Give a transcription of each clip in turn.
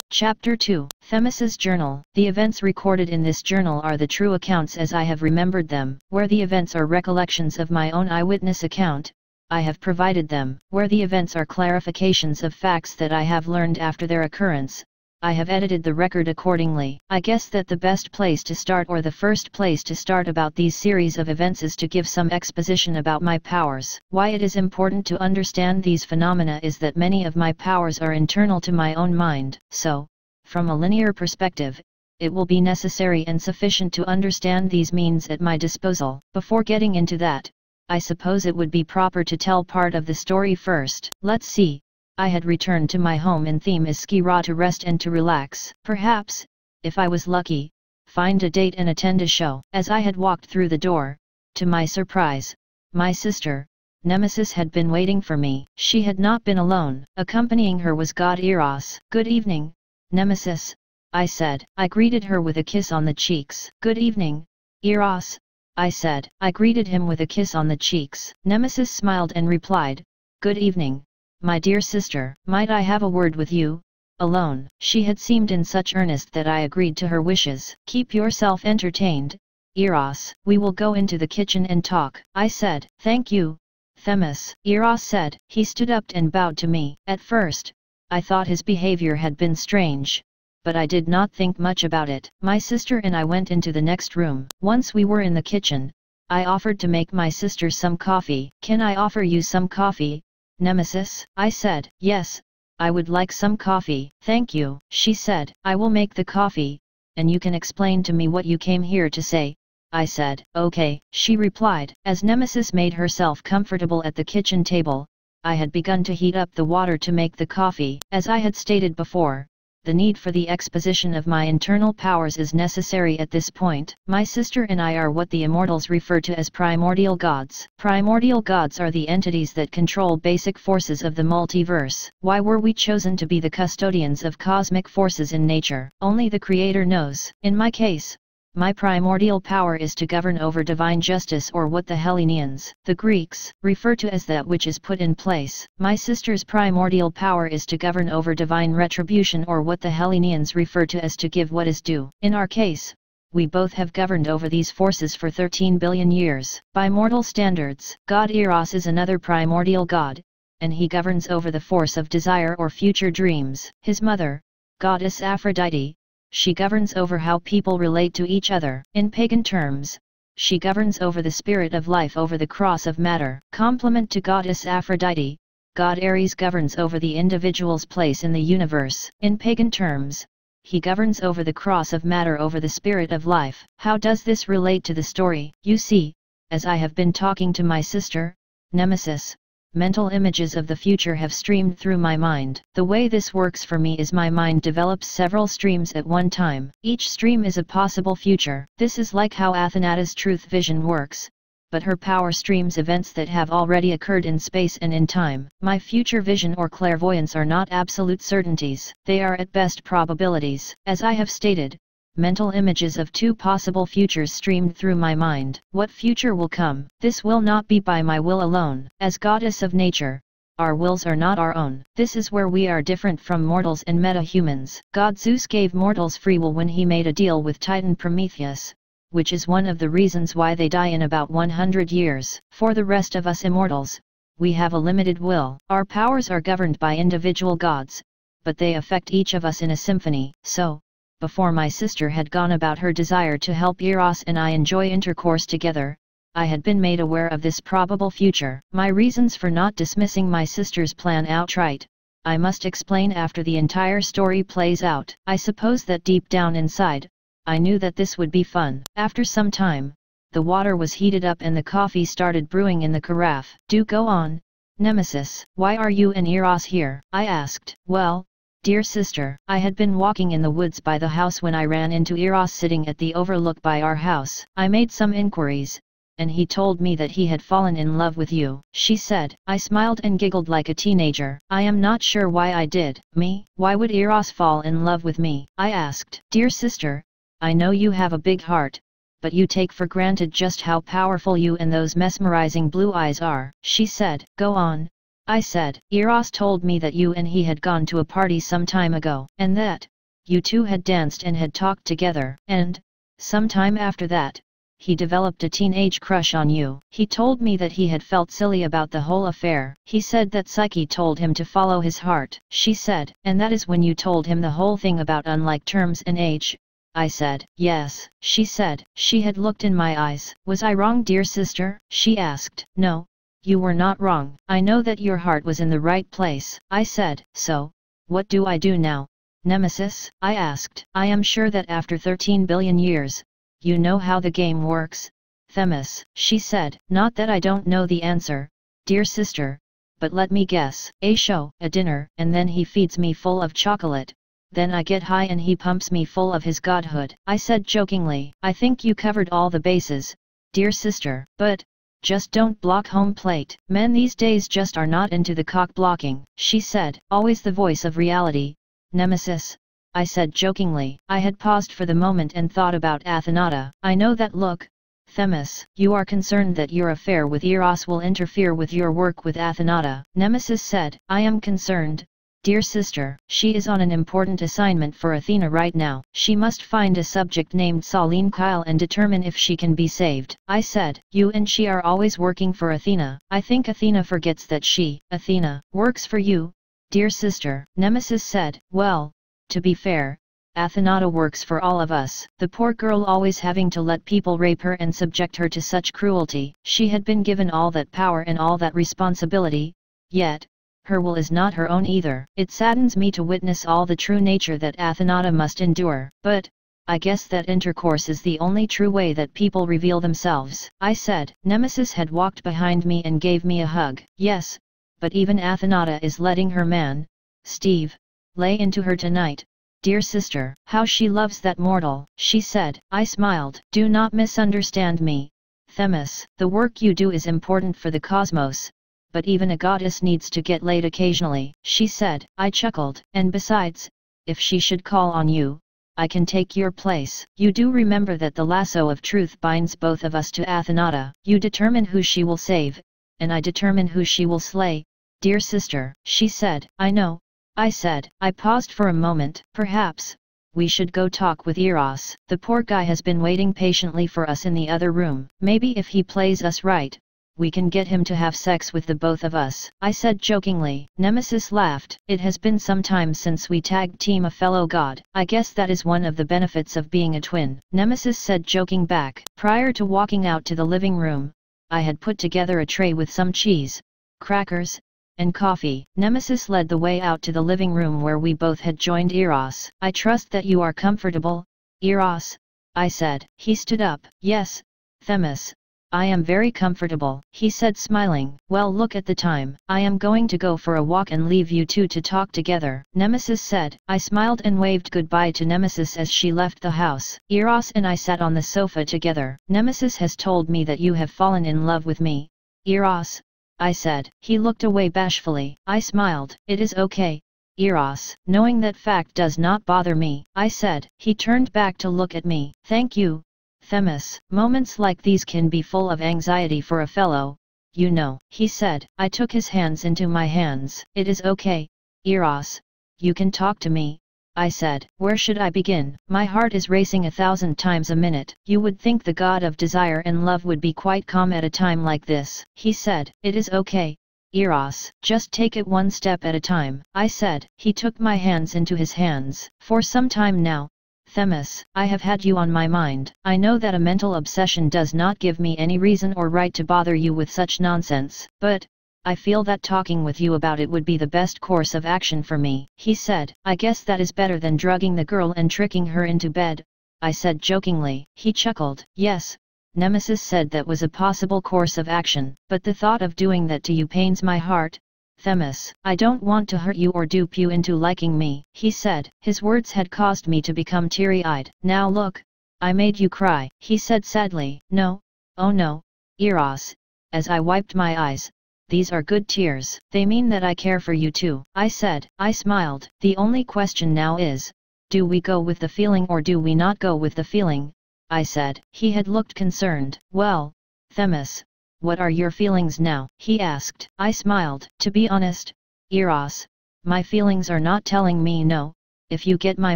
Chapter 2, Themis's Journal. The events recorded in this journal are the true accounts as I have remembered them. Where the events are recollections of my own eyewitness account, I have provided them. Where the events are clarifications of facts that I have learned after their occurrence, I have edited the record accordingly. I guess that the best place to start, or the first place to start about these series of events, is to give some exposition about my powers. Why it is important to understand these phenomena is that many of my powers are internal to my own mind, so, from a linear perspective, it will be necessary and sufficient to understand these means at my disposal. Before getting into that, I suppose it would be proper to tell part of the story first. Let's see. I had returned to my home in Themyscira to rest and to relax. Perhaps, if I was lucky, find a date and attend a show. As I had walked through the door, to my surprise, my sister, Nemesis, had been waiting for me. She had not been alone. Accompanying her was god Eros. "Good evening, Nemesis," I said. I greeted her with a kiss on the cheeks. "Good evening, Eros," I said. I greeted him with a kiss on the cheeks. Nemesis smiled and replied, "Good evening, my dear sister. Might I have a word with you, alone?" She had seemed in such earnest that I agreed to her wishes. "Keep yourself entertained, Eros. We will go into the kitchen and talk," I said. "Thank you, Themis," Eros said. He stood up and bowed to me. At first, I thought his behavior had been strange, but I did not think much about it. My sister and I went into the next room. Once we were in the kitchen, I offered to make my sister some coffee. "Can I offer you some coffee, Nemesis?" I said. "Yes, I would like some coffee." "Thank you," she said. "I will make the coffee, and you can explain to me what you came here to say," I said. "Okay," she replied. As Nemesis made herself comfortable at the kitchen table, I had begun to heat up the water to make the coffee. As I had stated before, the need for the exposition of my internal powers is necessary at this point. My sister and I are what the immortals refer to as primordial gods. Primordial gods are the entities that control basic forces of the multiverse. Why were we chosen to be the custodians of cosmic forces in nature? Only the Creator knows. In my case, my primordial power is to govern over divine justice, or what the Hellenes, the Greeks, refer to as that which is put in place. My sister's primordial power is to govern over divine retribution, or what the Hellenes refer to as to give what is due. In our case, we both have governed over these forces for 13 billion years. By mortal standards, God Eros is another primordial god, and he governs over the force of desire or future dreams. His mother, goddess Aphrodite, she governs over how people relate to each other. In pagan terms, she governs over the spirit of life over the cross of matter. Complement to goddess Aphrodite, god Ares governs over the individual's place in the universe. In pagan terms, he governs over the cross of matter over the spirit of life. How does this relate to the story? You see, as I have been talking to my sister, Nemesis, mental images of the future have streamed through my mind. The way this works for me is my mind develops several streams at one time. Each stream is a possible future. This is like how Athenata's truth vision works, but her power streams events that have already occurred in space and in time. My future vision or clairvoyance are not absolute certainties. They are at best probabilities. As I have stated, mental images of two possible futures streamed through my mind. What future will come? This will not be by my will alone. As goddess of nature, our wills are not our own. This is where we are different from mortals and meta-humans. God Zeus gave mortals free will when he made a deal with Titan Prometheus, which is one of the reasons why they die in about 100 years. For the rest of us immortals, we have a limited will. Our powers are governed by individual gods, but they affect each of us in a symphony. So, before my sister had gone about her desire to help Eros and I enjoy intercourse together, I had been made aware of this probable future. My reasons for not dismissing my sister's plan outright, I must explain after the entire story plays out. I suppose that deep down inside, I knew that this would be fun. After some time, the water was heated up and the coffee started brewing in the carafe. "Do go on, Nemesis. Why are you and Eros here?" I asked. "Well, dear sister, I had been walking in the woods by the house when I ran into Eros sitting at the overlook by our house. I made some inquiries, and he told me that he had fallen in love with you," she said. I smiled and giggled like a teenager. "I am not sure why I did." "Me? Why would Eros fall in love with me?" I asked. "Dear sister, I know you have a big heart, but you take for granted just how powerful you and those mesmerizing blue eyes are," she said. "Go on," I said. "Eros told me that you and he had gone to a party some time ago, and that, you two had danced and had talked together, and, some time after that, he developed a teenage crush on you. He told me that he had felt silly about the whole affair. He said that Psyche told him to follow his heart. She said, and that is when you told him the whole thing about unlike terms and age. I said, yes. She said, she had looked in my eyes. Was I wrong, dear sister? She asked. No, you were not wrong. I know that your heart was in the right place. I said, so, what do I do now, Nemesis? I asked. I am sure that after 13 billion years, you know how the game works, Themis. She said, not that I don't know the answer, dear sister, but let me guess. A show, a dinner, and then he feeds me full of chocolate. Then I get high and he pumps me full of his godhood. I said jokingly, I think you covered all the bases, dear sister, but, just don't block home plate. Men these days just are not into the cock blocking. She said, always the voice of reality, Nemesis. I said jokingly. I had paused for the moment and thought about Athenata. I know that look, Themis. You are concerned that your affair with Eros will interfere with your work with Athenata. Nemesis said, I am concerned, dear sister. She is on an important assignment for Athena right now. She must find a subject named Selene Kyle and determine if she can be saved. I said, you and she are always working for Athena. I think Athena forgets that she, Athena, works for you, dear sister. Nemesis said, well, to be fair, Athenata works for all of us. The poor girl always having to let people rape her and subject her to such cruelty. She had been given all that power and all that responsibility, yet, her will is not her own either. It saddens me to witness all the true nature that Athenata must endure. But, I guess that intercourse is the only true way that people reveal themselves. I said. Nemesis had walked behind me and gave me a hug. Yes, but even Athenata is letting her man, Steve, lay into her tonight, dear sister. How she loves that mortal, she said. I smiled. Do not misunderstand me, Themis. The work you do is important for the cosmos, but even a goddess needs to get laid occasionally, she said. I chuckled. And besides, if she should call on you, I can take your place. You do remember that the lasso of truth binds both of us to Athenata. You determine who she will save, and I determine who she will slay, dear sister, she said. I know, I said. I paused for a moment. Perhaps, we should go talk with Eros. The poor guy has been waiting patiently for us in the other room. Maybe if he plays us right, we can get him to have sex with the both of us, I said jokingly. Nemesis laughed. It has been some time since we tag team a fellow god. I guess that is one of the benefits of being a twin, Nemesis said joking back. Prior to walking out to the living room, I had put together a tray with some cheese, crackers, and coffee. Nemesis led the way out to the living room where we both had joined Eros. I trust that you are comfortable, Eros, I said. He stood up. Yes, Themis, I am very comfortable, he said smiling. Well, look at the time. I am going to go for a walk and leave you two to talk together, Nemesis said. I smiled and waved goodbye to Nemesis as she left the house. Eros and I sat on the sofa together. Nemesis has told me that you have fallen in love with me, Eros, I said. He looked away bashfully. I smiled. It is okay, Eros. Knowing that fact does not bother me, I said. He turned back to look at me. Thank you, Themis. Moments like these can be full of anxiety for a fellow, you know, he said. I took his hands into my hands. It is okay, Eros. You can talk to me, I said. Where should I begin? My heart is racing 1,000 times a minute. You would think the god of desire and love would be quite calm at a time like this, he said. It is okay, Eros. Just take it one step at a time, I said. He took my hands into his hands. For some time now, Themis, I have had you on my mind. I know that a mental obsession does not give me any reason or right to bother you with such nonsense, but I feel that talking with you about it would be the best course of action for me, he said. I guess that is better than drugging the girl and tricking her into bed, I said jokingly. He chuckled. Yes, Nemesis said that was a possible course of action, but the thought of doing that to you pains my heart, Themis. I don't want to hurt you or dupe you into liking me, he said. His words had caused me to become teary-eyed. Now look, I made you cry, he said sadly. No, oh no, Eros, as I wiped my eyes. These are good tears. They mean that I care for you too, I said. I smiled. The only question now is, do we go with the feeling or do we not go with the feeling, I said. He had looked concerned. Well, Themis, what are your feelings now? He asked. I smiled. To be honest, Eros, my feelings are not telling me no, if you get my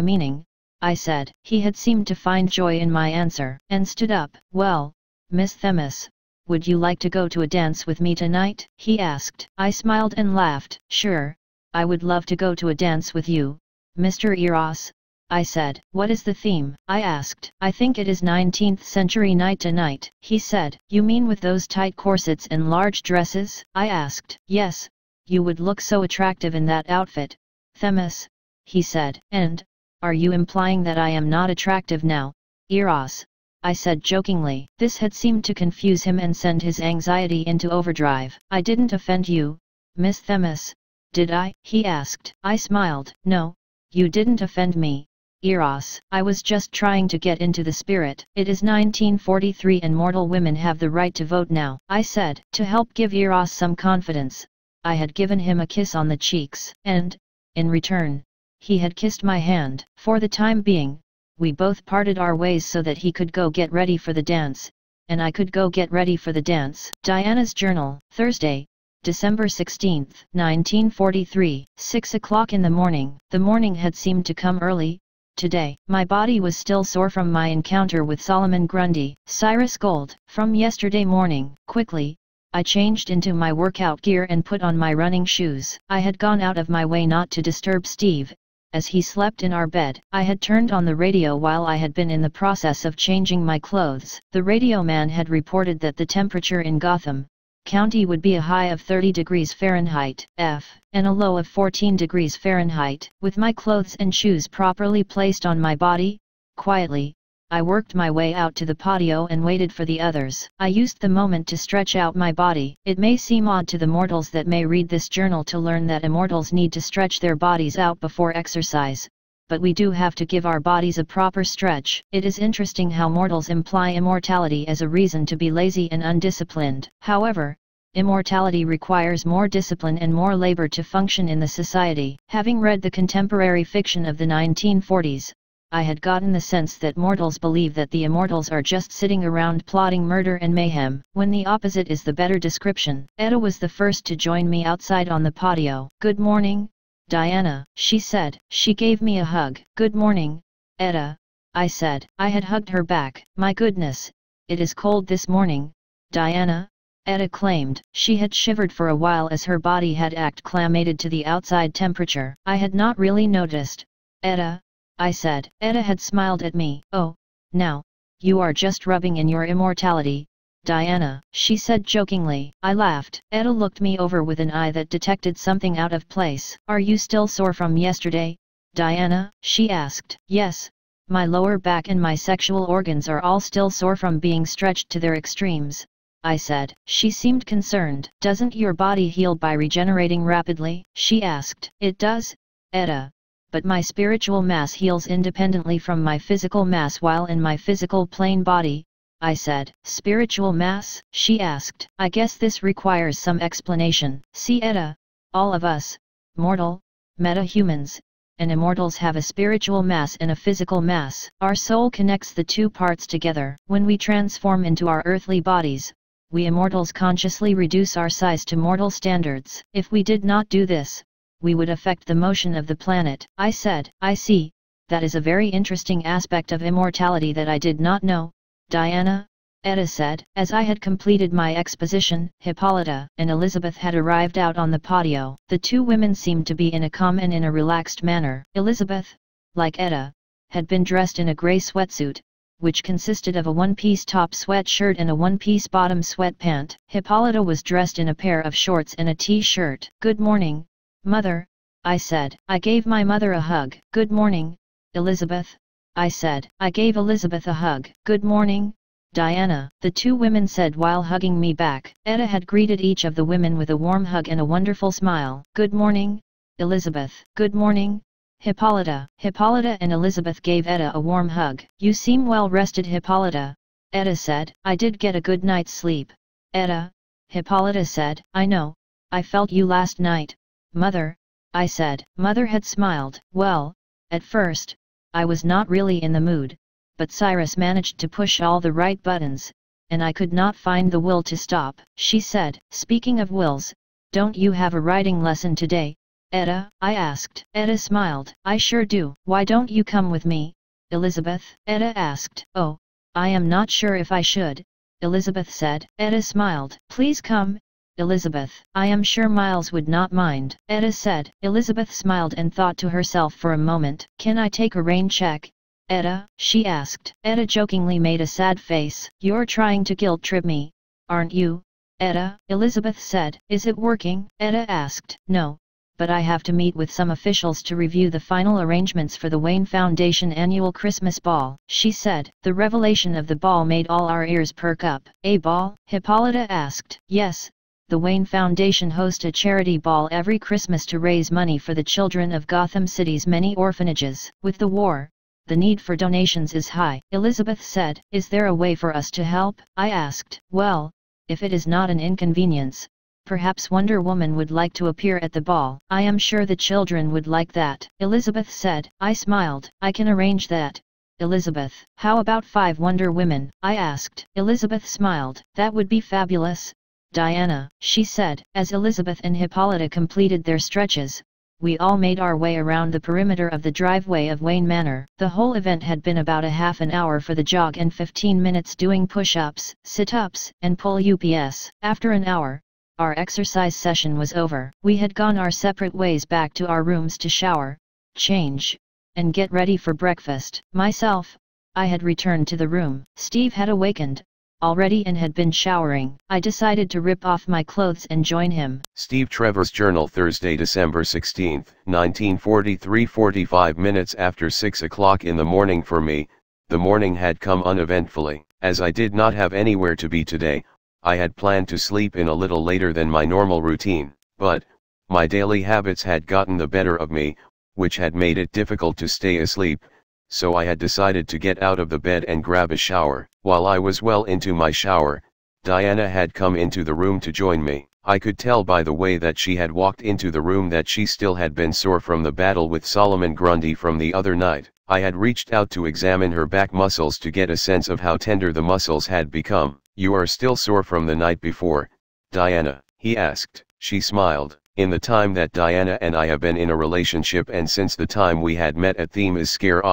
meaning, I said. He had seemed to find joy in my answer, and stood up. Well, Miss Themis, would you like to go to a dance with me tonight? He asked. I smiled and laughed. Sure, I would love to go to a dance with you, Mr. Eros, I said. What is the theme? I asked. I think it is 19th century night tonight, he said. You mean with those tight corsets and large dresses? I asked. Yes, you would look so attractive in that outfit, Themis, he said. And, are you implying that I am not attractive now, Eros? I said jokingly. This had seemed to confuse him and send his anxiety into overdrive. I didn't offend you, Miss Themis, did I? He asked. I smiled. No, you didn't offend me, Eros. I was just trying to get into the spirit. It is 1943 and mortal women have the right to vote now, I said. To help give Eros some confidence, I had given him a kiss on the cheeks, and, in return, he had kissed my hand. For the time being, we both parted our ways so that he could go get ready for the dance, and I could go get ready for the dance. Diana's Journal, Thursday, December 16, 1943, 6 o'clock in the morning. The morning had seemed to come early. Today, my body was still sore from my encounter with Solomon Grundy, Cyrus Gold, from yesterday morning. Quickly, I changed into my workout gear and put on my running shoes. I had gone out of my way not to disturb Steve, as he slept in our bed. I had turned on the radio while I had been in the process of changing my clothes. The radio man had reported that the temperature in Gotham County would be a high of 30 degrees Fahrenheit, and a low of 14 degrees Fahrenheit. With my clothes and shoes properly placed on my body, quietly, I worked my way out to the patio and waited for the others. I used the moment to stretch out my body. It may seem odd to the mortals that may read this journal to learn that immortals need to stretch their bodies out before exercise, but we do have to give our bodies a proper stretch. It is interesting how mortals imply immortality as a reason to be lazy and undisciplined. However, immortality requires more discipline and more labor to function in the society. Having read the contemporary fiction of the 1940s, I had gotten the sense that mortals believe that the immortals are just sitting around plotting murder and mayhem, when the opposite is the better description. Etta was the first to join me outside on the patio. Good morning, Diana, she said. She gave me a hug. Good morning, Etta, I said. I had hugged her back. My goodness, it is cold this morning, Diana, Etta claimed. She had shivered for a while as her body had acclimated to the outside temperature. I had not really noticed, Etta, I said. Etta had smiled at me. Oh, now, you are just rubbing in your immortality, Diana, she said jokingly. I laughed. Etta looked me over with an eye that detected something out of place. Are you still sore from yesterday, Diana? She asked. Yes, my lower back and my sexual organs are all still sore from being stretched to their extremes, I said. She seemed concerned. Doesn't your body heal by regenerating rapidly? She asked. It does, Etta, but my spiritual mass heals independently from my physical mass while in my physical plane body, I said. Spiritual mass? She asked. I guess this requires some explanation. See, Etta, all of us, mortal, meta-humans, and immortals have a spiritual mass and a physical mass. Our soul connects the two parts together. When we transform into our earthly bodies, we immortals consciously reduce our size to mortal standards. If we did not do this, we would affect the motion of the planet. I said. I see, that is a very interesting aspect of immortality that I did not know, Diana, Etta said. As I had completed my exposition, Hippolyta and Elizabeth had arrived out on the patio. The two women seemed to be in a calm and in a relaxed manner. Elizabeth, like Etta, had been dressed in a grey sweatsuit, which consisted of a one-piece top sweatshirt and a one-piece bottom sweatpant. Hippolyta was dressed in a pair of shorts and a t-shirt. Good morning, Mother, I said. I gave my mother a hug. Good morning, Elizabeth, I said. I gave Elizabeth a hug. Good morning, Diana, the two women said while hugging me back. Etta had greeted each of the women with a warm hug and a wonderful smile. Good morning, Elizabeth. Good morning, Hippolyta. Hippolyta and Elizabeth gave Etta a warm hug. You seem well rested, Hippolyta, Etta said. I did get a good night's sleep, Etta, Hippolyta said. I know, I felt you last night, Mother, I said. Mother had smiled. Well, at first, I was not really in the mood, but Cyrus managed to push all the right buttons, and I could not find the will to stop. She said. Speaking of wills, don't you have a writing lesson today, Etta? I asked. Etta smiled. I sure do. Why don't you come with me, Elizabeth? Etta asked. Oh, I am not sure if I should, Elizabeth said. Etta smiled. Please come, Elizabeth. I am sure Miles would not mind, Etta said. Elizabeth smiled and thought to herself for a moment. Can I take a rain check, Etta? She asked. Etta jokingly made a sad face. You're trying to guilt trip me, aren't you, Etta? Elizabeth said. Is it working? Etta asked. No, but I have to meet with some officials to review the final arrangements for the Wayne Foundation annual Christmas ball, she said. The revelation of the ball made all our ears perk up. A ball? Hippolyta asked. Yes. The Wayne Foundation hosts a charity ball every Christmas to raise money for the children of Gotham City's many orphanages. With the war, the need for donations is high, Elizabeth said. Is there a way for us to help? I asked. Well, if it is not an inconvenience, perhaps Wonder Woman would like to appear at the ball. I am sure the children would like that, Elizabeth said. I smiled. I can arrange that, Elizabeth. How about 5 Wonder Women? I asked. Elizabeth smiled. That would be fabulous, Diana, she said. As Elizabeth and Hippolyta completed their stretches, we all made our way around the perimeter of the driveway of Wayne Manor. The whole event had been about a half an hour for the jog and 15 minutes doing push-ups, sit-ups, and pull ups. After an hour, our exercise session was over. We had gone our separate ways back to our rooms to shower, change, and get ready for breakfast. Myself, I had returned to the room. Steve had awakened already and had been showering. I decided to rip off my clothes and join him. Steve Trevor's Journal, Thursday, December 16, 1943. 45 minutes after 6 o'clock in the morning for me, the morning had come uneventfully. As I did not have anywhere to be today, I had planned to sleep in a little later than my normal routine, but my daily habits had gotten the better of me, which had made it difficult to stay asleep, so I had decided to get out of the bed and grab a shower. While I was well into my shower, Diana had come into the room to join me. I could tell by the way that she had walked into the room that she still had been sore from the battle with Solomon Grundy from the other night. I had reached out to examine her back muscles to get a sense of how tender the muscles had become. You are still sore from the night before, Diana? He asked. She smiled. In the time that Diana and I have been in a relationship and since the time we had met at Theme Scare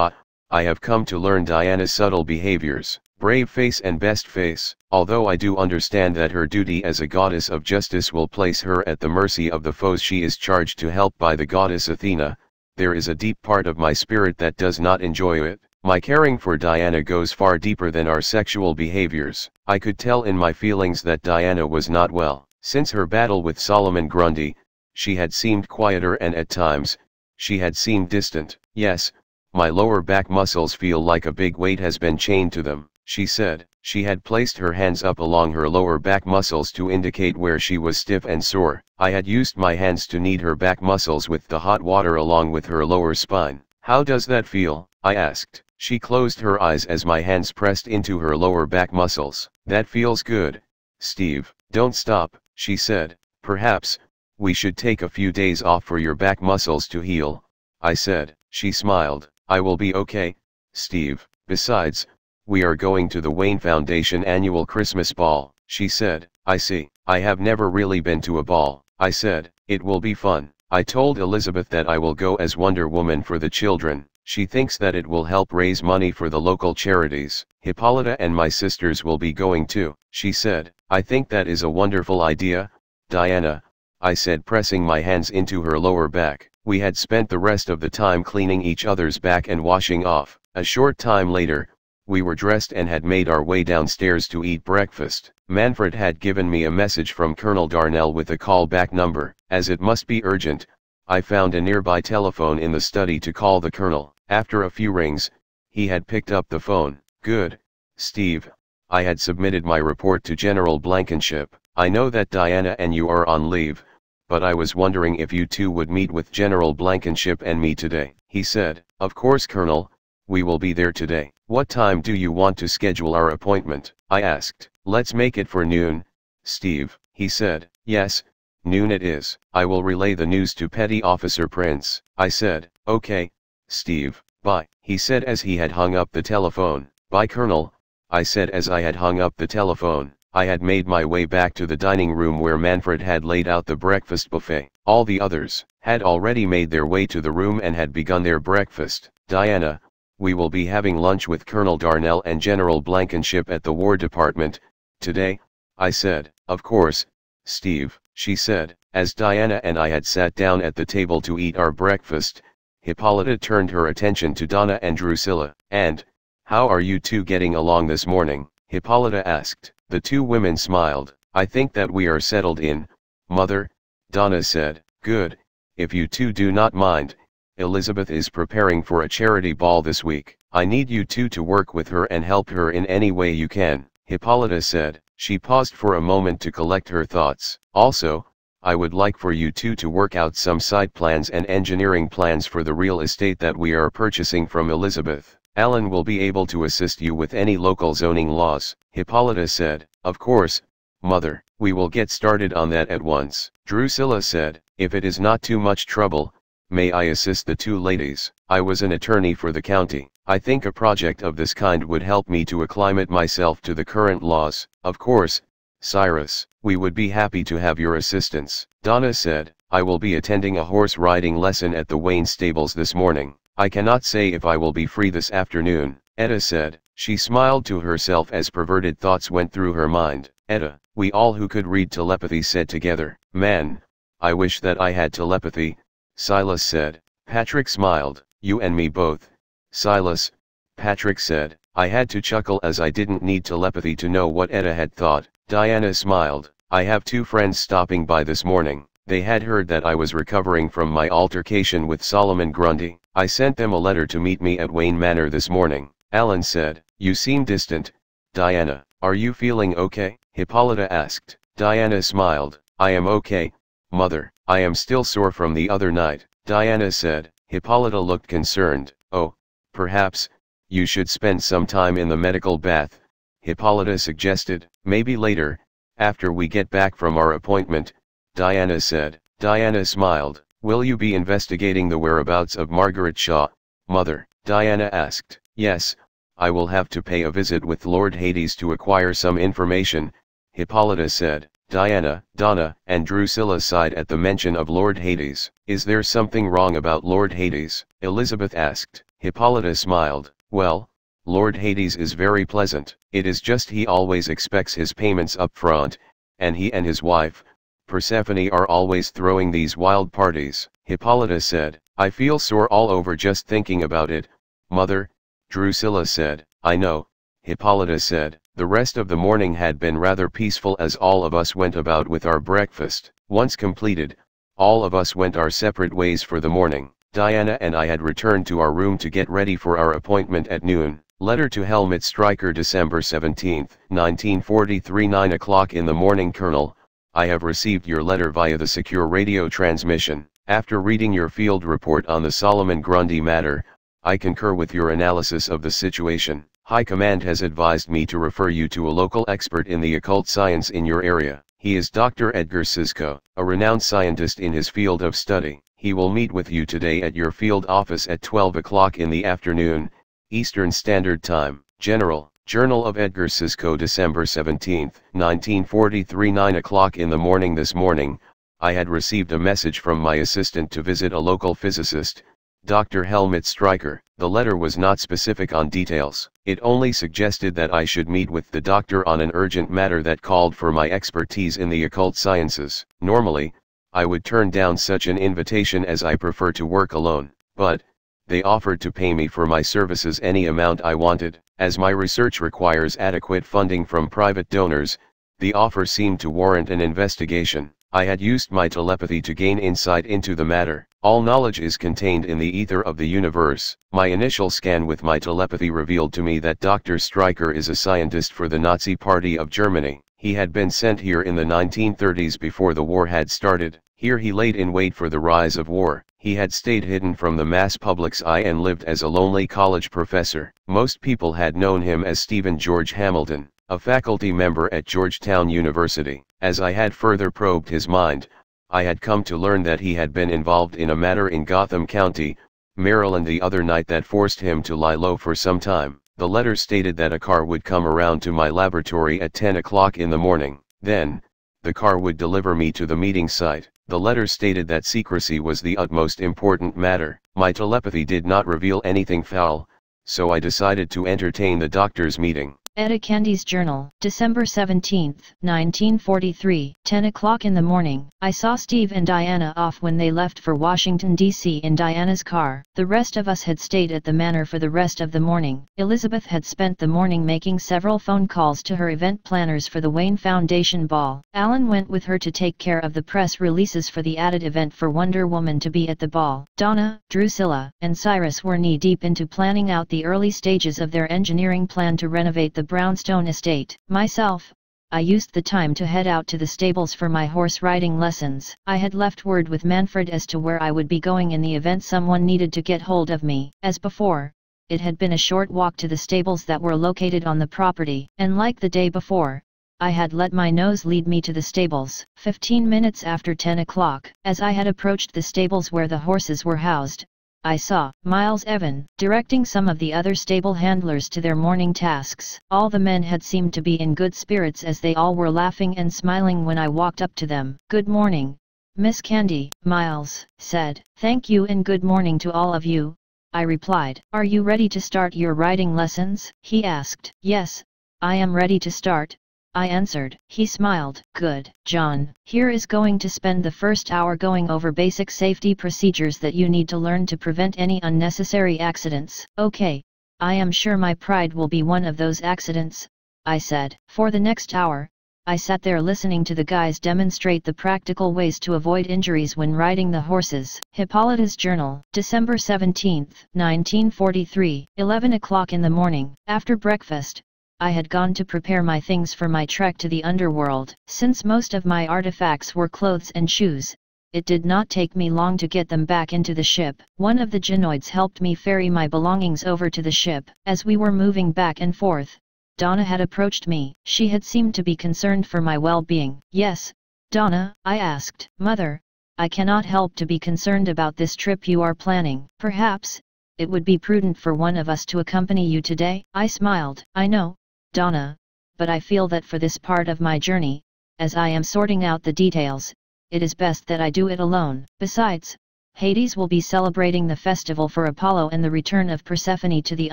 I have come to learn Diana's subtle behaviors. Brave face and best face. Although I do understand that her duty as a goddess of justice will place her at the mercy of the foes she is charged to help by the goddess Athena, there is a deep part of my spirit that does not enjoy it. My caring for Diana goes far deeper than our sexual behaviors. I could tell in my feelings that Diana was not well. Since her battle with Solomon Grundy, she had seemed quieter and at times, she had seemed distant. Yes, my lower back muscles feel like a big weight has been chained to them, she said. She had placed her hands up along her lower back muscles to indicate where she was stiff and sore. I had used my hands to knead her back muscles with the hot water along with her lower spine. How does that feel? I asked. She closed her eyes as my hands pressed into her lower back muscles. That feels good, Steve. Don't stop, she said. Perhaps we should take a few days off for your back muscles to heal, I said. She smiled. I will be okay, Steve. Besides, we are going to the Wayne Foundation annual Christmas ball, she said. I see. I have never really been to a ball, I said. It will be fun. I told Elizabeth that I will go as Wonder Woman for the children. She thinks that it will help raise money for the local charities. Hippolyta and my sisters will be going too, she said. I think that is a wonderful idea, Diana, I said, pressing my hands into her lower back. We had spent the rest of the time cleaning each other's back and washing off. A short time later, we were dressed and had made our way downstairs to eat breakfast. Manfred had given me a message from Colonel Darnell with a callback number. As it must be urgent, I found a nearby telephone in the study to call the colonel. After a few rings, he had picked up the phone. Good, Steve. I had submitted my report to General Blankenship. I know that Diana and you are on leave, but I was wondering if you two would meet with General Blankenship and me today. He said, of course, Colonel, we will be there today. What time do you want to schedule our appointment? I asked. Let's make it for noon, Steve. He said. Yes, noon it is. I will relay the news to Petty Officer Prince. I said. Okay, Steve. Bye. He said as he had hung up the telephone. Bye, Colonel, I said as I had hung up the telephone. I had made my way back to the dining room where Manfred had laid out the breakfast buffet. All the others had already made their way to the room and had begun their breakfast. "Diana, we will be having lunch with Colonel Darnell and General Blankenship at the War Department today," I said. "Of course, Steve," she said. As Diana and I had sat down at the table to eat our breakfast, Hippolyta turned her attention to Donna and Drusilla. "And, how are you two getting along this morning?" Hippolyta asked. The two women smiled. "I think that we are settled in, Mother," Donna said. "Good, if you two do not mind. Elizabeth is preparing for a charity ball this week. I need you two to work with her and help her in any way you can," Hippolyta said. She paused for a moment to collect her thoughts. "Also, I would like for you two to work out some site plans and engineering plans for the real estate that we are purchasing from Elizabeth. Alan will be able to assist you with any local zoning laws," Hippolyta said. "Of course, Mother, we will get started on that at once." Drusilla said, "If it is not too much trouble, may I assist the two ladies? I was an attorney for the county. I think a project of this kind would help me to acclimate myself to the current laws." "Of course, Cyrus, we would be happy to have your assistance," Donna said. "I will be attending a horse riding lesson at the Wayne stables this morning. I cannot say if I will be free this afternoon," Etta said. She smiled to herself as perverted thoughts went through her mind. "Etta, we all who could read telepathy said together." "Man, I wish that I had telepathy," Silas said. Patrick smiled. "You and me both, Silas," Patrick said. I had to chuckle as I didn't need telepathy to know what Etta had thought. Diana smiled. "I have two friends stopping by this morning. They had heard that I was recovering from my altercation with Solomon Grundy. I sent them a letter to meet me at Wayne Manor this morning." Alan said. "You seem distant, Diana. Are you feeling okay?" Hippolyta asked. Diana smiled. "I am okay, Mother. I am still sore from the other night," Diana said. Hippolyta looked concerned. "Oh, perhaps you should spend some time in the medical bath," Hippolyta suggested. "Maybe later, after we get back from our appointment," Diana said. Diana smiled. "Will you be investigating the whereabouts of Margaret Shaw, Mother?" Diana asked. "Yes, I will have to pay a visit with Lord Hades to acquire some information," Hippolyta said. Diana, Donna, and Drusilla sighed at the mention of Lord Hades. "Is there something wrong about Lord Hades?" Elizabeth asked. Hippolyta smiled. "Well, Lord Hades is very pleasant. It is just he always expects his payments up front, and he and his wife, Persephone, are always throwing these wild parties." Hippolyta said. "I feel sore all over just thinking about it, Mother," Drusilla said. "I know," Hippolyta said. The rest of the morning had been rather peaceful as all of us went about with our breakfast. Once completed, all of us went our separate ways for the morning. Diana and I had returned to our room to get ready for our appointment at noon. Letter to Helmut Stryker, December 17, 1943, 9 o'clock in the morning. Colonel, I have received your letter via the secure radio transmission. After reading your field report on the Solomon Grundy matter, I concur with your analysis of the situation. High Command has advised me to refer you to a local expert in the occult science in your area. He is Dr. Edgar Sisko, a renowned scientist in his field of study. He will meet with you today at your field office at 12 o'clock in the afternoon, Eastern Standard Time. General, Journal of Edgar Sisko, December 17, 1943, 9 o'clock in the morning. This morning, I had received a message from my assistant to visit a local physicist, Dr. Helmut Stryker. The letter was not specific on details. It only suggested that I should meet with the doctor on an urgent matter that called for my expertise in the occult sciences. Normally, I would turn down such an invitation as I prefer to work alone, but they offered to pay me for my services any amount I wanted. As my research requires adequate funding from private donors, the offer seemed to warrant an investigation. I had used my telepathy to gain insight into the matter. All knowledge is contained in the ether of the universe. My initial scan with my telepathy revealed to me that Dr. Stryker is a scientist for the Nazi Party of Germany. He had been sent here in the 1930s before the war had started. Here he laid in wait for the rise of war. He had stayed hidden from the mass public's eye and lived as a lonely college professor. Most people had known him as Stephen George Hamilton, a faculty member at Georgetown University. As I had further probed his mind, I had come to learn that he had been involved in a matter in Gotham County, Maryland the other night that forced him to lie low for some time. The letter stated that a car would come around to my laboratory at 10 o'clock in the morning. Then, the car would deliver me to the meeting site. The letter stated that secrecy was the utmost important matter. My telepathy did not reveal anything foul, so I decided to entertain the doctor's meeting. Etta Candy's Journal, December 17, 1943, 10 o'clock in the morning. I saw Steve and Diana off when they left for Washington, D.C. in Diana's car. The rest of us had stayed at the manor for the rest of the morning. Elizabeth had spent the morning making several phone calls to her event planners for the Wayne Foundation ball. Alan went with her to take care of the press releases for the added event for Wonder Woman to be at the ball. Donna, Drusilla, and Cyrus were knee-deep into planning out the early stages of their engineering plan to renovate the brownstone estate. Myself, I used the time to head out to the stables for my horse riding lessons. I had left word with Manfred as to where I would be going in the event someone needed to get hold of me. As before, it had been a short walk to the stables that were located on the property, and like the day before, I had let my nose lead me to the stables. 15 minutes after 10 o'clock, as I had approached the stables where the horses were housed, I saw Miles Evan directing some of the other stable handlers to their morning tasks. All the men had seemed to be in good spirits as they all were laughing and smiling when I walked up to them. "Good morning, Miss Candy," Miles said. "Thank you, and good morning to all of you," I replied. "Are you ready to start your riding lessons?" he asked. "Yes, I am ready to start," I answered. He smiled. "Good, John. Here is going to spend the first hour going over basic safety procedures that you need to learn to prevent any unnecessary accidents." "Okay, I am sure my pride will be one of those accidents," I said. For the next hour, I sat there listening to the guys demonstrate the practical ways to avoid injuries when riding the horses. Hippolyta's Journal, December 17, 1943, 11 o'clock in the morning. After breakfast, I had gone to prepare my things for my trek to the underworld. Since most of my artifacts were clothes and shoes, it did not take me long to get them back into the ship. One of the Genoids helped me ferry my belongings over to the ship. As we were moving back and forth, Donna had approached me. She had seemed to be concerned for my well-being. "Yes, Donna?" I asked. "Mother, I cannot help to be concerned about this trip you are planning. Perhaps it would be prudent for one of us to accompany you today?" I smiled. "I know, Donna, but I feel that for this part of my journey, as I am sorting out the details, it is best that I do it alone. Besides, Hades will be celebrating the festival for Apollo and the return of Persephone to the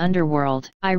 underworld. I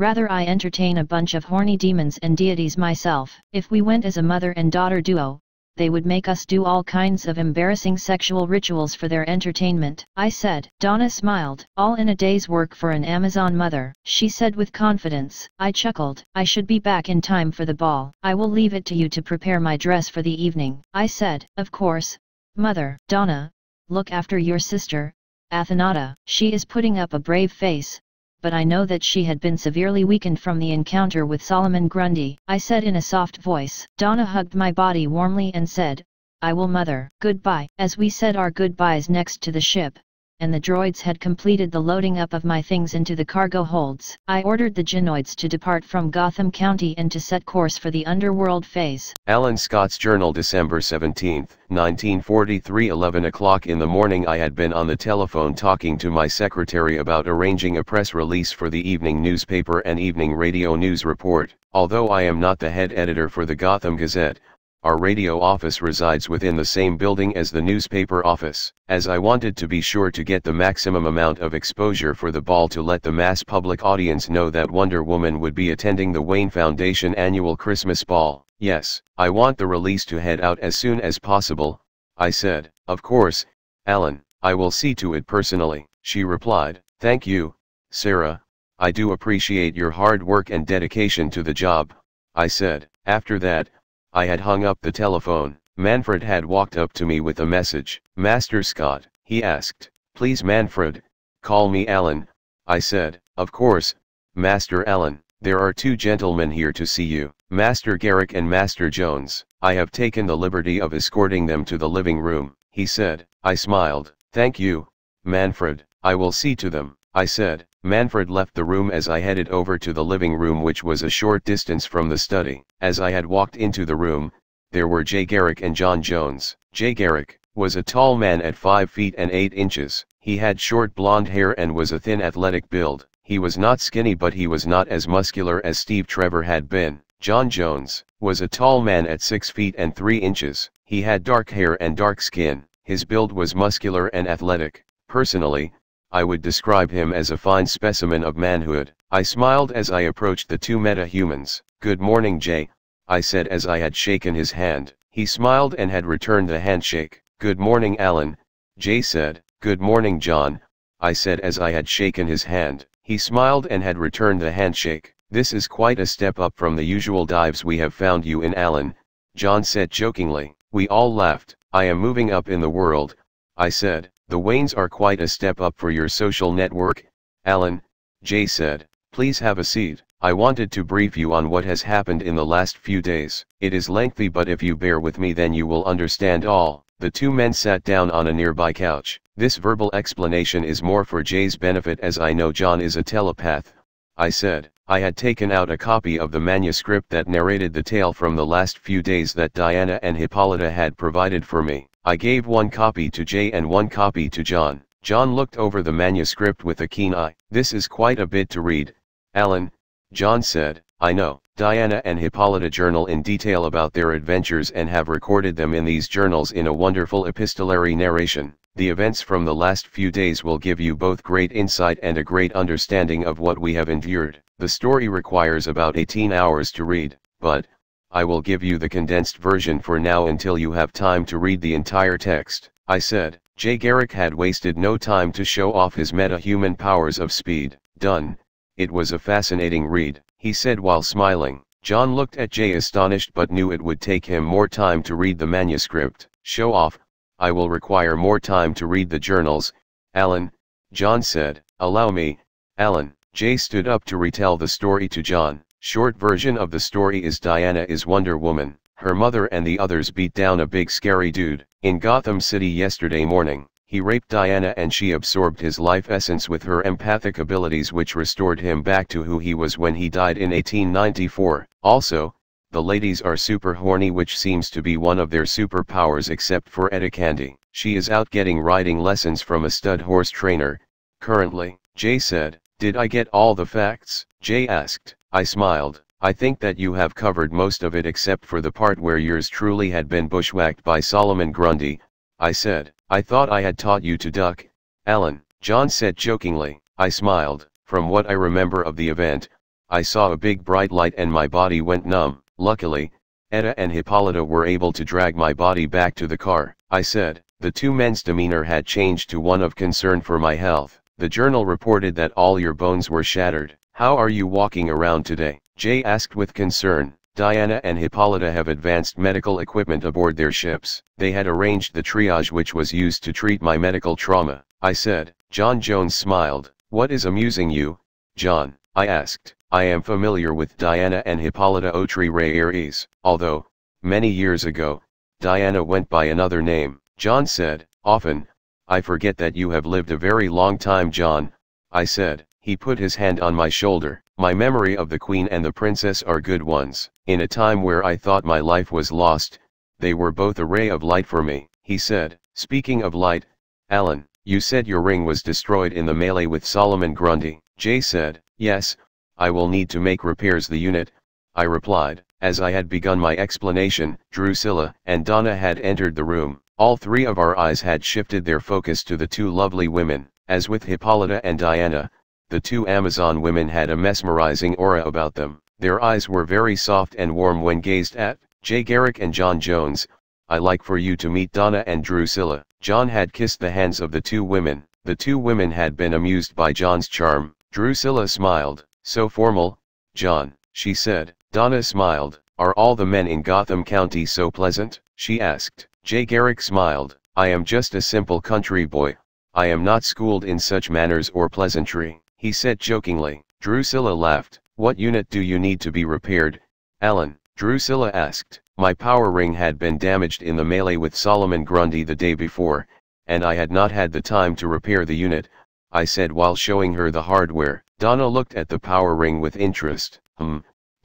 entertain a bunch of horny demons and deities myself. If we went as a mother and daughter duo, they would make us do all kinds of embarrassing sexual rituals for their entertainment," I said. Donna smiled. "All in a day's work for an Amazon mother," she said with confidence. I chuckled. "I should be back in time for the ball. I will leave it to you to prepare my dress for the evening," I said. "Of course, Mother." "Donna, look after your sister, Athenata. She is putting up a brave face, but I know that she had been severely weakened from the encounter with Solomon Grundy," I said in a soft voice. Donna hugged my body warmly and said, "I will, Mother." "Goodbye." As we said our goodbyes next to the ship, and the droids had completed the loading up of my things into the cargo holds, I ordered the Genoids to depart from Gotham County and to set course for the underworld phase. Alan Scott's Journal, December 17, 1943, 11 o'clock in the morning. I had been on the telephone talking to my secretary about arranging a press release for the evening newspaper and evening radio news report. Although I am not the head editor for the Gotham Gazette, our radio office resides within the same building as the newspaper office. As I wanted to be sure to get the maximum amount of exposure for the ball to let the mass public audience know that Wonder Woman would be attending the Wayne Foundation annual Christmas ball. "Yes, I want the release to head out as soon as possible," I said. "Of course, Alan, I will see to it personally," she replied. "Thank you, Sarah, I do appreciate your hard work and dedication to the job," I said. After that, I had hung up the telephone. Manfred had walked up to me with a message. "Master Scott," he asked. "Please, Manfred, call me Alan," I said. "Of course, Master Alan. There are two gentlemen here to see you, Master Garrick and Master Jones. I have taken the liberty of escorting them to the living room," he said. I smiled. "Thank you, Manfred, I will see to them," I said. Manfred left the room as I headed over to the living room, which was a short distance from the study. As I had walked into the room, there were Jay Garrick and John Jones. Jay Garrick was a tall man at 5 feet and 8 inches. He had short blonde hair and was a thin, athletic build. He was not skinny, but he was not as muscular as Steve Trevor had been. John Jones was a tall man at 6 feet and 3 inches. He had dark hair and dark skin. His build was muscular and athletic. Personally, I would describe him as a fine specimen of manhood. I smiled as I approached the two meta-humans. "Good morning, Jay," I said as I had shaken his hand. He smiled and had returned the handshake. "Good morning, Alan," Jay said. "Good morning, John," I said as I had shaken his hand. He smiled and had returned the handshake. "This is quite a step up from the usual dives we have found you in, Alan," John said jokingly. We all laughed. "I am moving up in the world," I said. "The Waynes are quite a step up for your social network, Alan," Jay said. "Please have a seat. I wanted to brief you on what has happened in the last few days. It is lengthy, but if you bear with me then you will understand all." The two men sat down on a nearby couch. "This verbal explanation is more for Jay's benefit as I know John is a telepath," I said. I had taken out a copy of the manuscript that narrated the tale from the last few days that Diana and Hippolyta had provided for me. I gave one copy to Jay and one copy to John. John looked over the manuscript with a keen eye. "This is quite a bit to read, Alan," John said. "I know. Diana and Hippolyta journal in detail about their adventures and have recorded them in these journals in a wonderful epistolary narration. The events from the last few days will give you both great insight and a great understanding of what we have endured. The story requires about 18 hours to read, but I will give you the condensed version for now until you have time to read the entire text," I said. Jay Garrick had wasted no time to show off his meta-human powers of speed. "Done. It was a fascinating read," he said while smiling. John looked at Jay astonished but knew it would take him more time to read the manuscript. "Show off. I will require more time to read the journals, Alan," John said. "Allow me, Alan." Jay stood up to retell the story to John. Short version of the story is Diana is Wonder Woman. Her mother and the others beat down a big scary dude in Gotham City yesterday morning. He raped Diana and she absorbed his life essence with her empathic abilities, which restored him back to who he was when he died in 1894. Also, the ladies are super horny, which seems to be one of their superpowers except for Etta Candy. She is out getting riding lessons from a stud horse trainer, currently, Jay said. "Did I get all the facts?" Jay asked. I smiled. "I think that you have covered most of it except for the part where yours truly had been bushwhacked by Solomon Grundy," I said. "I thought I had taught you to duck, Alan," John said jokingly. I smiled. "From what I remember of the event, I saw a big bright light and my body went numb. Luckily, Etta and Hippolyta were able to drag my body back to the car," I said. The two men's demeanor had changed to one of concern for my health. "The journal reported that all your bones were shattered. How are you walking around today?" Jay asked with concern. "Diana and Hippolyta have advanced medical equipment aboard their ships. They had arranged the triage which was used to treat my medical trauma," I said. John Jones smiled. "What is amusing you, John?" I asked. "I am familiar with Diana and Hippolyta Autry Reyes, although, many years ago, Diana went by another name," John said. "Often, I forget that you have lived a very long time, John," I said. He put his hand on my shoulder. "My memory of the Queen and the Princess are good ones. In a time where I thought my life was lost, they were both a ray of light for me," he said. "Speaking of light, Alan, you said your ring was destroyed in the melee with Solomon Grundy," Jay said. "Yes, I will need to make repairs the unit," I replied. As I had begun my explanation, Drusilla and Donna had entered the room. All three of our eyes had shifted their focus to the two lovely women. As with Hippolyta and Diana, the two Amazon women had a mesmerizing aura about them. Their eyes were very soft and warm when gazed at. "Jay Garrick and John Jones, I like for you to meet Donna and Drusilla." John had kissed the hands of the two women. The two women had been amused by John's charm. Drusilla smiled. "So formal, John," she said. Donna smiled. "Are all the men in Gotham County so pleasant?" she asked. Jay Garrick smiled. "I am just a simple country boy. I am not schooled in such manners or pleasantry," he said jokingly. Drusilla laughed. "What unit do you need to be repaired, Alan?" Drusilla asked. "My power ring had been damaged in the melee with Solomon Grundy the day before, and I had not had the time to repair the unit," I said while showing her the hardware. Donna looked at the power ring with interest.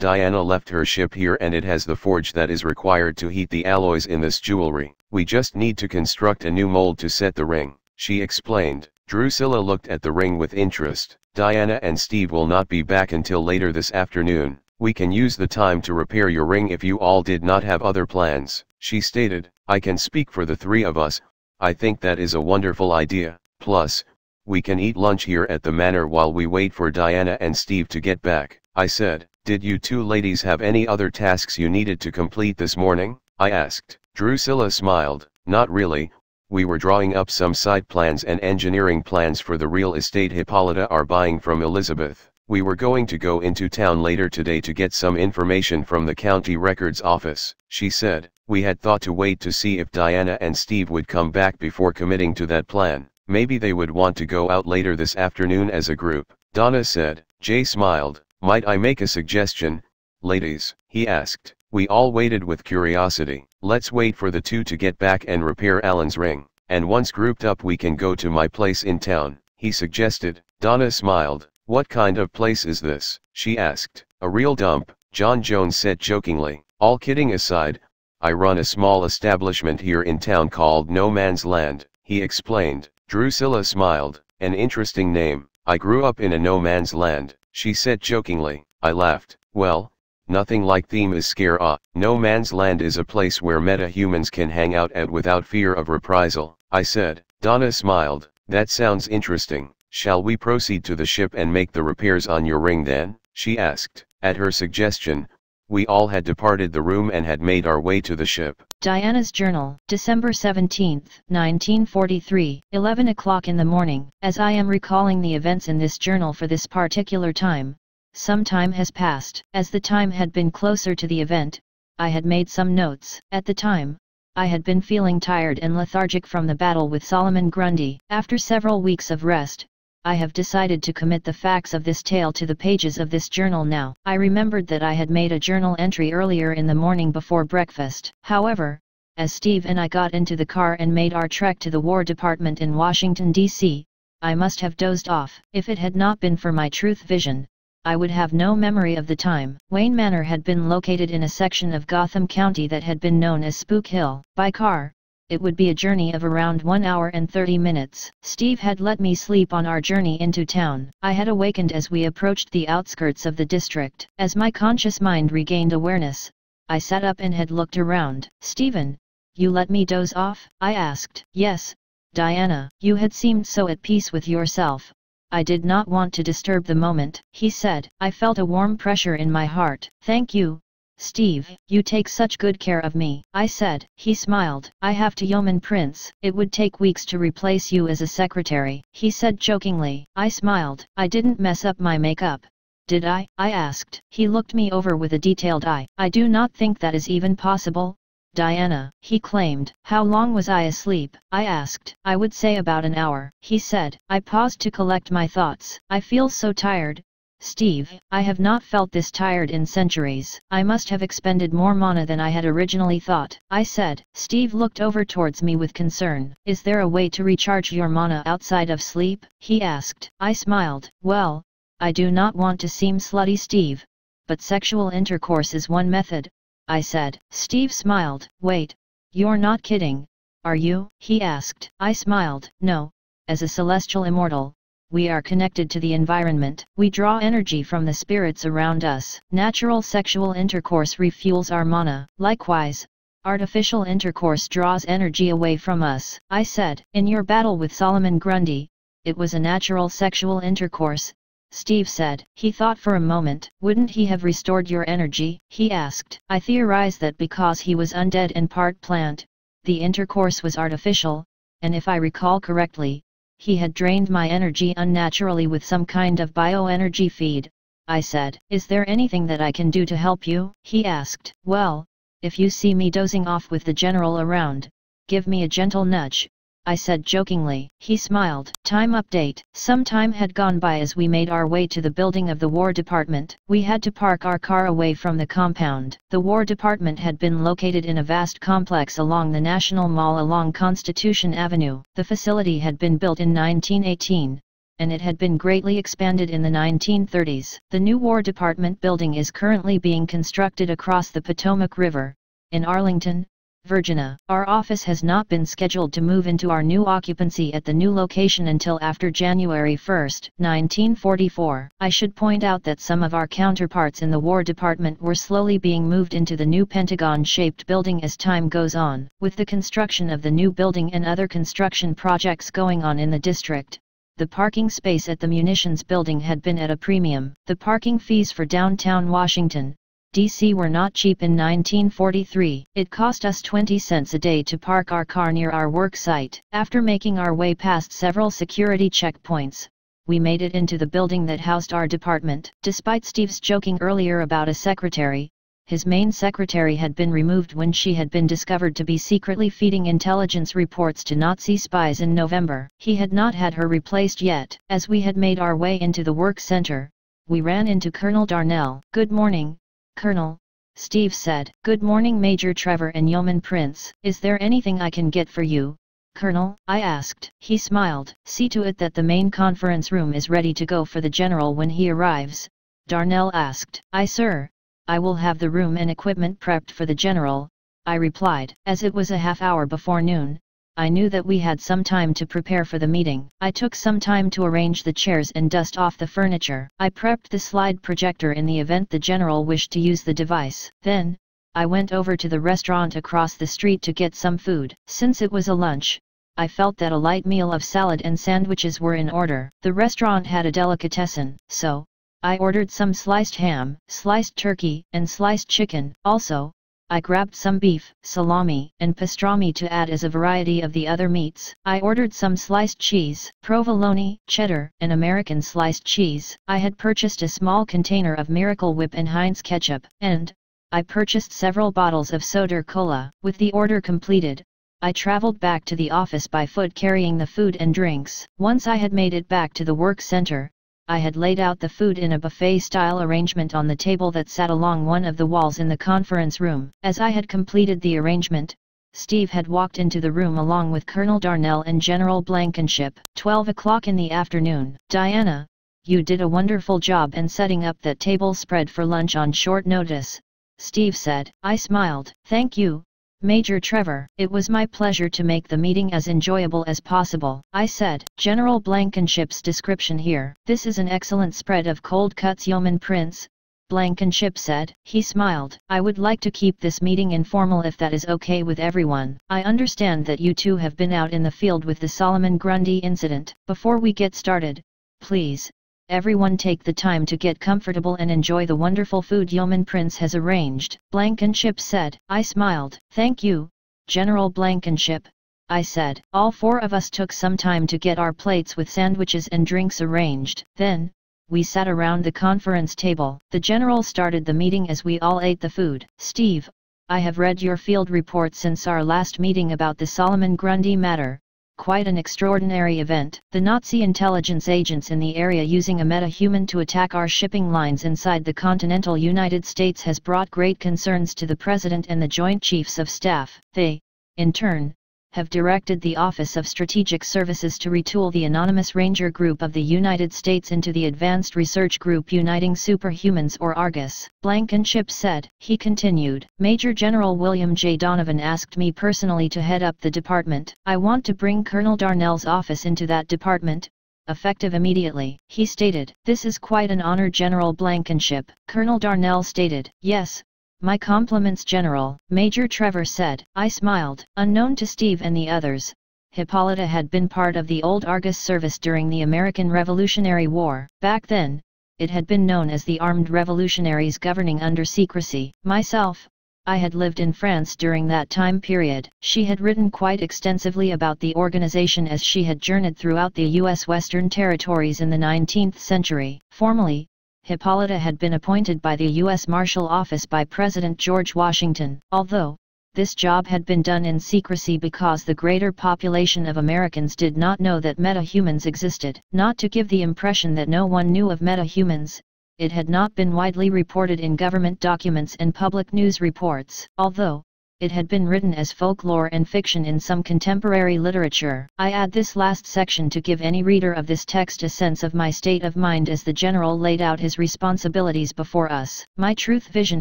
Diana left her ship here and it has the forge that is required to heat the alloys in this jewelry. We just need to construct a new mold to set the ring," she explained. Drusilla looked at the ring with interest. "Diana and Steve will not be back until later this afternoon. We can use the time to repair your ring if you all did not have other plans," she stated. "I can speak for the three of us," I think that is a wonderful idea. Plus, we can eat lunch here at the manor while we wait for Diana and Steve to get back. I said. Did you two ladies have any other tasks you needed to complete this morning? I asked. Drusilla smiled. Not really. We were drawing up some site plans and engineering plans for the real estate Hippolyta are buying from Elizabeth. We were going to go into town later today to get some information from the county records office, she said. We had thought to wait to see if Diana and Steve would come back before committing to that plan. Maybe they would want to go out later this afternoon as a group, Donna said. Jay smiled. Might I make a suggestion, ladies? He asked. We all waited with curiosity. Let's wait for the two to get back and repair Alan's ring, and once grouped up we can go to my place in town, he suggested. Donna smiled. What kind of place is this? She asked. A real dump, John Jones said jokingly. All kidding aside, I run a small establishment here in town called No Man's Land, he explained. Drusilla smiled. An interesting name. I grew up in a no man's land, she said jokingly. I laughed. Well, nothing like theme is scare. No Man's Land is a place where meta-humans can hang out at without fear of reprisal, I said. Donna smiled. That sounds interesting. Shall we proceed to the ship and make the repairs on your ring then? She asked. At her suggestion, we all had departed the room and had made our way to the ship. Diana's Journal, December 17, 1943, 11 o'clock in the morning. As I am recalling the events in this journal for this particular time, some time has passed. As the time had been closer to the event, I had made some notes. At the time, I had been feeling tired and lethargic from the battle with Solomon Grundy. After several weeks of rest, I have decided to commit the facts of this tale to the pages of this journal now. I remembered that I had made a journal entry earlier in the morning before breakfast. However, as Steve and I got into the car and made our trek to the War Department in Washington, D.C., I must have dozed off. If it had not been for my truth vision, I would have no memory of the time. Wayne Manor had been located in a section of Gotham County that had been known as Spook Hill. By car, it would be a journey of around 1 hour and 30 minutes. Steve had let me sleep on our journey into town. I had awakened as we approached the outskirts of the district. As my conscious mind regained awareness, I sat up and had looked around. Stephen, you let me doze off? I asked. Yes, Diana. You had seemed so at peace with yourself. I did not want to disturb the moment, he said. I felt a warm pressure in my heart. Thank you, Steve, you take such good care of me, I said. He smiled. I have to Yeoman Prince. It would take weeks to replace you as a secretary, he said jokingly. I smiled. I didn't mess up my makeup, did I? I asked. He looked me over with a detailed eye. I do not think that is even possible, Diana, he claimed. How long was I asleep? I asked. I would say about an hour, he said. I paused to collect my thoughts. I feel so tired, Steve. I have not felt this tired in centuries. I must have expended more mana than I had originally thought, I said. Steve looked over towards me with concern. Is there a way to recharge your mana outside of sleep? He asked. I smiled. Well, I do not want to seem slutty, Steve, but sexual intercourse is one method, I said. Steve smiled. Wait, you're not kidding, are you? He asked. I smiled. No, as a celestial immortal, we are connected to the environment. We draw energy from the spirits around us. Natural sexual intercourse refuels our mana. Likewise, artificial intercourse draws energy away from us. I said. In your battle with Solomon Grundy, it was a natural sexual intercourse, Steve said. He thought for a moment. Wouldn't he have restored your energy? He asked. I theorize that because he was undead and part plant, the intercourse was artificial, and if I recall correctly, he had drained my energy unnaturally with some kind of bioenergy feed, I said. Is there anything that I can do to help you? He asked. Well, if you see me dozing off with the general around, give me a gentle nudge, I said jokingly. He smiled. Time update. Some time had gone by as we made our way to the building of the War Department. We had to park our car away from the compound. The War Department had been located in a vast complex along the National Mall along Constitution Avenue. The facility had been built in 1918, and it had been greatly expanded in the 1930s. The new War Department building is currently being constructed across the Potomac River, in Arlington, Virginia. Our office has not been scheduled to move into our new occupancy at the new location until after January 1, 1944. I should point out that some of our counterparts in the War Department were slowly being moved into the new Pentagon-shaped building as time goes on, with the construction of the new building and other construction projects going on in the district. The parking space at the munitions building had been at a premium. The parking fees for downtown Washington, D.C. were not cheap in 1943. It cost us 20 cents a day to park our car near our work site. After making our way past several security checkpoints, we made it into the building that housed our department. Despite Steve's joking earlier about a secretary, his main secretary had been removed when she had been discovered to be secretly feeding intelligence reports to Nazi spies in November. He had not had her replaced yet. As we had made our way into the work center, we ran into Colonel Darnell. "Good morning, Colonel," Steve said. "Good morning, Major Trevor and Yeoman Prince. Is there anything I can get for you, Colonel?" I asked. He smiled. "See to it that the main conference room is ready to go for the General when he arrives," Darnell asked. "Aye, sir. I will have the room and equipment prepped for the General," I replied. As it was a half hour before noon, I knew that we had some time to prepare for the meeting. I took some time to arrange the chairs and dust off the furniture. I prepped the slide projector in the event the General wished to use the device. Then, I went over to the restaurant across the street to get some food. Since it was a lunch, I felt that a light meal of salad and sandwiches were in order. The restaurant had a delicatessen, so I ordered some sliced ham, sliced turkey, and sliced chicken. Also, I grabbed some beef, salami, and pastrami to add as a variety of the other meats. I ordered some sliced cheese, provolone, cheddar, and American sliced cheese. I had purchased a small container of Miracle Whip and Heinz ketchup, and I purchased several bottles of soda cola. With the order completed, I traveled back to the office by foot carrying the food and drinks. Once I had made it back to the work center, I had laid out the food in a buffet-style arrangement on the table that sat along one of the walls in the conference room. As I had completed the arrangement, Steve had walked into the room along with Colonel Darnell and General Blankenship. 12 o'clock in the afternoon. "Diana, you did a wonderful job in setting up that table spread for lunch on short notice," Steve said. I smiled. "Thank you, Major Trevor. It was my pleasure to make the meeting as enjoyable as possible," I said. "General Blankenship's description here. This is an excellent spread of cold cuts, Yeoman Prince," Blankenship said. He smiled. "I would like to keep this meeting informal if that is okay with everyone. I understand that you two have been out in the field with the Solomon Grundy incident. Before we get started, please, everyone take the time to get comfortable and enjoy the wonderful food Yeoman Prince has arranged," Blankenship said. I smiled. "Thank you, General Blankenship," I said. All four of us took some time to get our plates with sandwiches and drinks arranged. Then, we sat around the conference table. The General started the meeting as we all ate the food. "Steve, I have read your field report since our last meeting about the Solomon Grundy matter. Quite an extraordinary event. The Nazi intelligence agents in the area using a metahuman to attack our shipping lines inside the continental United States has brought great concerns to the President and the Joint Chiefs of Staff. They, in turn, have directed the Office of Strategic Services to retool the Anonymous Ranger Group of the United States into the Advanced Research Group Uniting Superhumans, or ARGUS," Blankenship said. He continued. "Major General William J. Donovan asked me personally to head up the department. I want to bring Colonel Darnell's office into that department, effective immediately," he stated. "This is quite an honor, General Blankenship," Colonel Darnell stated. "Yes, my compliments, General," Major Trevor said. I smiled. Unknown to Steve and the others, Hippolyta had been part of the old Argus service during the American Revolutionary War. Back then, it had been known as the Armed Revolutionaries governing under secrecy. Myself, I had lived in France during that time period. She had written quite extensively about the organization as she had journeyed throughout the U.S. Western Territories in the 19th century. Formally, Hippolyta had been appointed by the U.S. Marshal Office by President George Washington, although this job had been done in secrecy because the greater population of Americans did not know that metahumans existed. Not to give the impression that no one knew of metahumans, it had not been widely reported in government documents and public news reports. Although it had been written as folklore and fiction in some contemporary literature. I add this last section to give any reader of this text a sense of my state of mind as the general laid out his responsibilities before us. My truth vision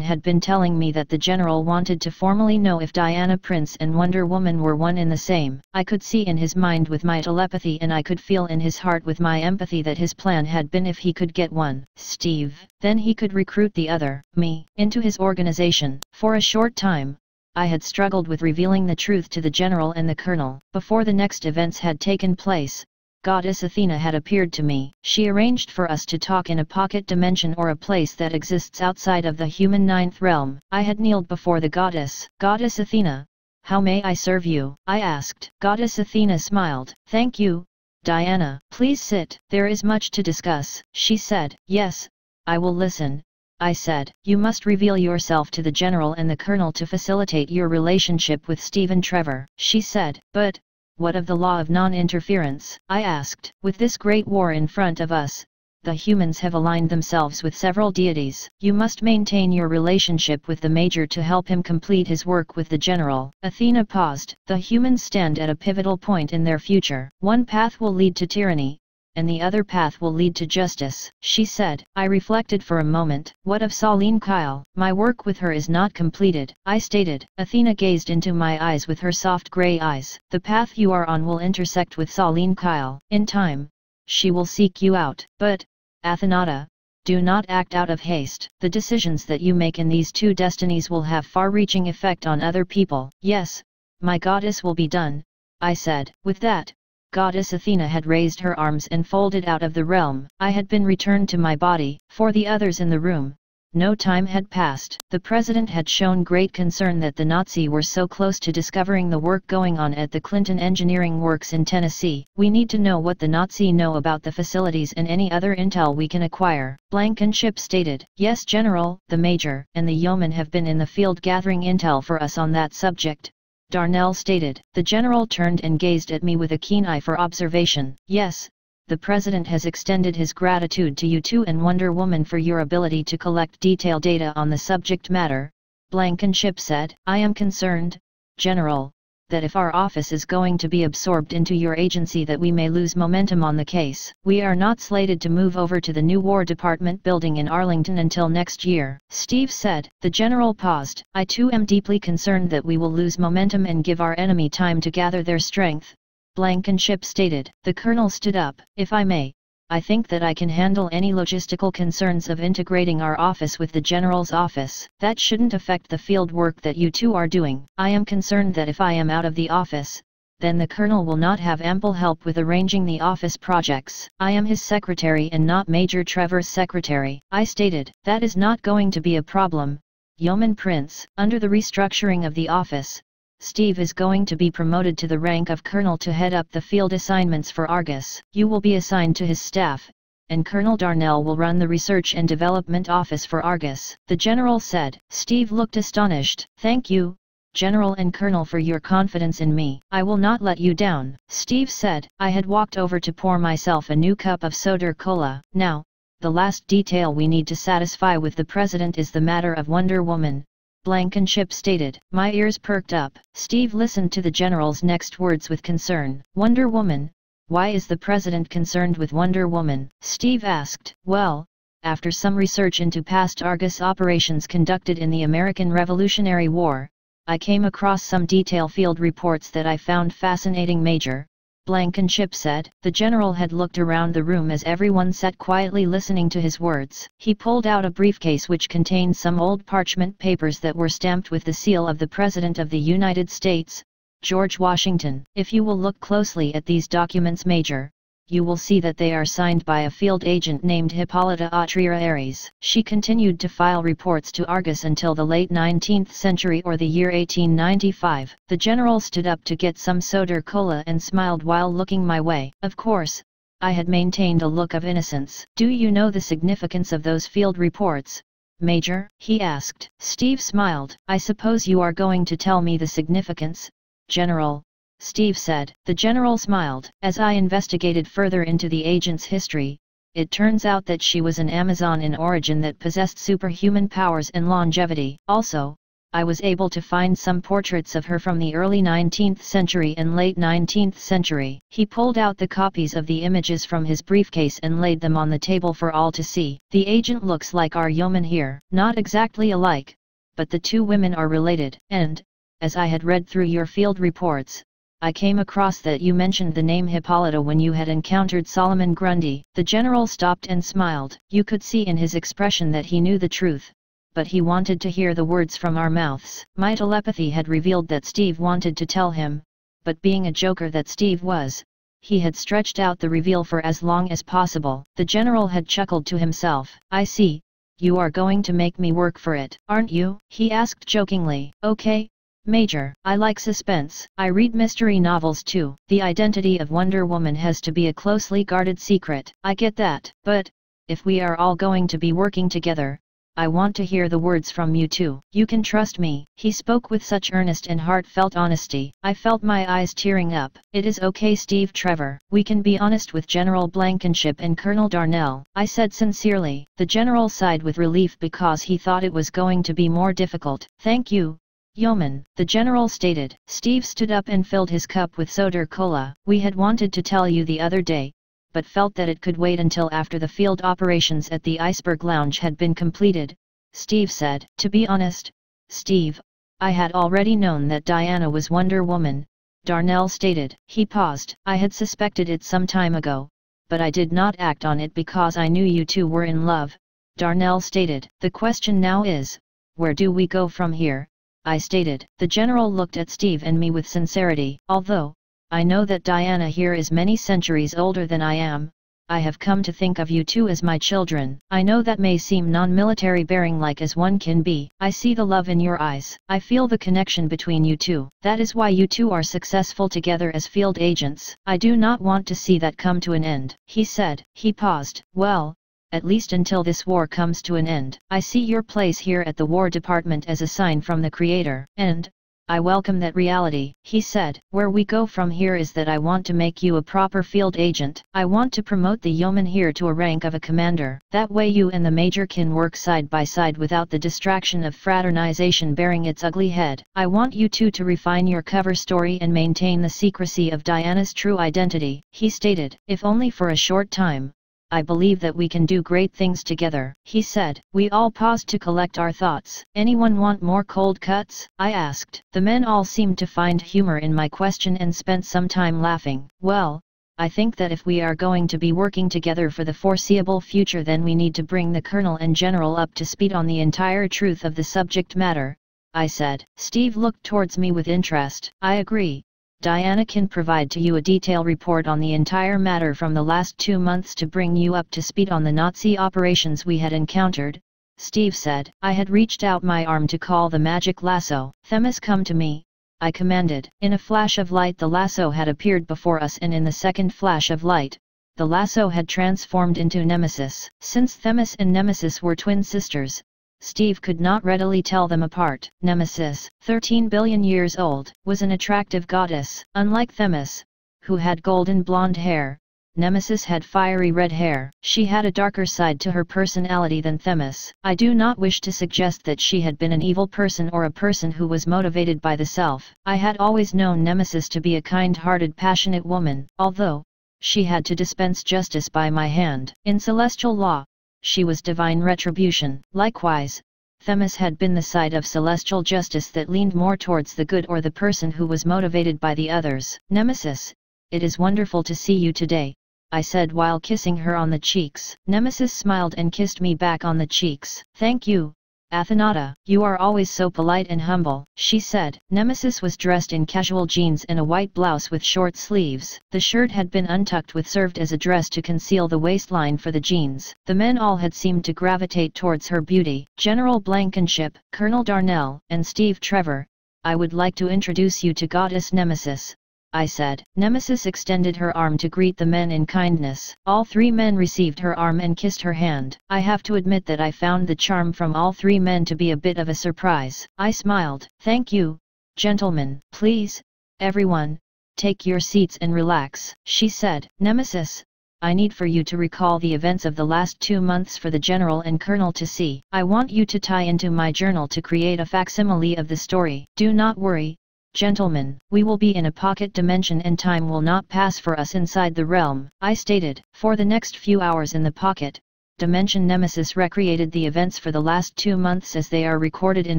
had been telling me that the general wanted to formally know if Diana Prince and Wonder Woman were one in the same. I could see in his mind with my telepathy and I could feel in his heart with my empathy that his plan had been if he could get one, Steve, then he could recruit the other, me, into his organization. For a short time, I had struggled with revealing the truth to the general and the colonel. Before the next events had taken place, Goddess Athena had appeared to me. She arranged for us to talk in a pocket dimension or a place that exists outside of the human ninth realm. I had kneeled before the goddess. Goddess Athena, how may I serve you? I asked. Goddess Athena smiled. Thank you, Diana. Please sit. There is much to discuss, she said. Yes, I will listen, I said. You must reveal yourself to the general and the colonel to facilitate your relationship with Stephen Trevor, she said. But, what of the law of non-interference? I asked. With this great war in front of us, the humans have aligned themselves with several deities. You must maintain your relationship with the Major to help him complete his work with the general. Athena paused. The humans stand at a pivotal point in their future. One path will lead to tyranny, and the other path will lead to justice, she said. I reflected for a moment. What of Salene Kyle? My work with her is not completed, I stated. Athena gazed into my eyes with her soft grey eyes. The path you are on will intersect with Salene Kyle. In time, she will seek you out. But, Athenata, do not act out of haste. The decisions that you make in these two destinies will have far-reaching effect on other people. Yes, my goddess will be done, I said. With that, Goddess Athena had raised her arms and folded out of the realm. I had been returned to my body. For the others in the room, no time had passed. The president had shown great concern that the Nazi were so close to discovering the work going on at the Clinton Engineering Works in Tennessee. We need to know what the Nazi know about the facilities and any other intel we can acquire, Blankenship stated. Yes, General, the Major and the yeoman have been in the field gathering intel for us on that subject, Darnell stated. The general turned and gazed at me with a keen eye for observation. Yes, the President has extended his gratitude to you two and Wonder Woman for your ability to collect detailed data on the subject matter, Blankenship said. I am concerned, General, that if our office is going to be absorbed into your agency that we may lose momentum on the case. We are not slated to move over to the new War Department building in Arlington until next year, Steve said. The general paused. I too am deeply concerned that we will lose momentum and give our enemy time to gather their strength, Blankenship stated. The colonel stood up. If I may, I think that I can handle any logistical concerns of integrating our office with the general's office. That shouldn't affect the field work that you two are doing. I am concerned that if I am out of the office, then the colonel will not have ample help with arranging the office projects. I am his secretary and not Major Trevor's secretary, I stated. That is not going to be a problem, Yeoman Prince. Under the restructuring of the office, Steve is going to be promoted to the rank of colonel to head up the field assignments for Argus. You will be assigned to his staff, and Colonel Darnell will run the research and development office for Argus, the general said. Steve looked astonished. Thank you, General and Colonel, for your confidence in me. I will not let you down, Steve said. I had walked over to pour myself a new cup of soda cola. Now, the last detail we need to satisfy with the President is the matter of Wonder Woman, Blankenship stated. My ears perked up. Steve listened to the general's next words with concern. Wonder Woman? Why is the President concerned with Wonder Woman? Steve asked. Well, after some research into past Argus operations conducted in the American Revolutionary War, I came across some detailed field reports that I found fascinating, Major, Blankenship said. The general had looked around the room as everyone sat quietly listening to his words. He pulled out a briefcase which contained some old parchment papers that were stamped with the seal of the President of the United States, George Washington. If you will look closely at these documents, Major, you will see that they are signed by a field agent named Hippolyta Autria Aries. She continued to file reports to Argus until the late 19th century or the year 1895. The general stood up to get some soda cola and smiled while looking my way. Of course, I had maintained a look of innocence. Do you know the significance of those field reports, Major? He asked. Steve smiled. I suppose you are going to tell me the significance, General, Steve said. The general smiled. As I investigated further into the agent's history, it turns out that she was an Amazon in origin that possessed superhuman powers and longevity. Also, I was able to find some portraits of her from the early 19th century and late 19th century. He pulled out the copies of the images from his briefcase and laid them on the table for all to see. The agent looks like our yeoman here, not exactly alike, but the two women are related, and, as I had read through your field reports, I came across that you mentioned the name Hippolyta when you had encountered Solomon Grundy. The general stopped and smiled. You could see in his expression that he knew the truth, but he wanted to hear the words from our mouths. My telepathy had revealed that Steve wanted to tell him, but being a joker that Steve was, he had stretched out the reveal for as long as possible. The general had chuckled to himself. I see, you are going to make me work for it, aren't you? He asked jokingly. Okay, Major, I like suspense. I read mystery novels too. The identity of Wonder Woman has to be a closely guarded secret. I get that. But, if we are all going to be working together, I want to hear the words from you too. You can trust me. He spoke with such earnest and heartfelt honesty. I felt my eyes tearing up. It is okay, Steve Trevor. We can be honest with General Blankenship and Colonel Darnell, I said sincerely. The general sighed with relief because he thought it was going to be more difficult. Thank you, Yeoman, the general stated. Steve stood up and filled his cup with soda cola. We had wanted to tell you the other day, but felt that it could wait until after the field operations at the Iceberg Lounge had been completed, Steve said. To be honest, Steve, I had already known that Diana was Wonder Woman, Darnell stated. He paused. I had suspected it some time ago, but I did not act on it because I knew you two were in love, Darnell stated. The question now is, where do we go from here? I stated. The general looked at Steve and me with sincerity. Although I know that Diana here is many centuries older than I am, I have come to think of you two as my children. I know that may seem non-military bearing like as one can be. I see the love in your eyes. I feel the connection between you two. That is why you two are successful together as field agents. I do not want to see that come to an end, he said. He paused. Well, at least until this war comes to an end. I see your place here at the War Department as a sign from the Creator, and I welcome that reality, he said. Where we go from here is that I want to make you a proper field agent. I want to promote the yeoman here to a rank of a commander. That way you and the major can work side by side without the distraction of fraternization bearing its ugly head. I want you two to refine your cover story and maintain the secrecy of Diana's true identity, he stated. If only for a short time, I believe that we can do great things together, he said. We all paused to collect our thoughts. Anyone want more cold cuts? I asked. The men all seemed to find humor in my question and spent some time laughing. Well, I think that if we are going to be working together for the foreseeable future, then we need to bring the Colonel and General up to speed on the entire truth of the subject matter, I said. Steve looked towards me with interest. I agree. Diana can provide to you a detailed report on the entire matter from the last 2 months to bring you up to speed on the Nazi operations we had encountered, Steve said. I had reached out my arm to call the magic lasso. Themis, come to me, I commanded. In a flash of light the lasso had appeared before us, and in the second flash of light, the lasso had transformed into Nemesis. Since Themis and Nemesis were twin sisters, Steve could not readily tell them apart. Nemesis, 13 billion years old, was an attractive goddess. Unlike Themis, who had golden blonde hair, Nemesis had fiery red hair. She had a darker side to her personality than Themis. I do not wish to suggest that she had been an evil person or a person who was motivated by the self. I had always known Nemesis to be a kind-hearted, passionate woman, although she had to dispense justice by my hand. In celestial law, she was divine retribution. Likewise, Themis had been the side of celestial justice that leaned more towards the good or the person who was motivated by the others. Nemesis, it is wonderful to see you today, I said while kissing her on the cheeks. Nemesis smiled and kissed me back on the cheeks. Thank you, Athenata. You are always so polite and humble, she said. Nemesis was dressed in casual jeans and a white blouse with short sleeves. The shirt had been untucked with served as a dress to conceal the waistline for the jeans. The men all had seemed to gravitate towards her beauty. General Blankenship, Colonel Darnell, and Steve Trevor, I would like to introduce you to Goddess Nemesis, I said. Nemesis extended her arm to greet the men in kindness. All 3 men received her arm and kissed her hand. I have to admit that I found the charm from all 3 men to be a bit of a surprise. I smiled. Thank you, gentlemen. Please, everyone, take your seats and relax, she said. Nemesis, I need for you to recall the events of the last 2 months for the General and Colonel to see. I want you to tie into my journal to create a facsimile of the story. Do not worry, gentlemen, we will be in a pocket dimension and time will not pass for us inside the realm, I stated. For the next few hours in the pocket dimension, Nemesis recreated the events for the last 2 months as they are recorded in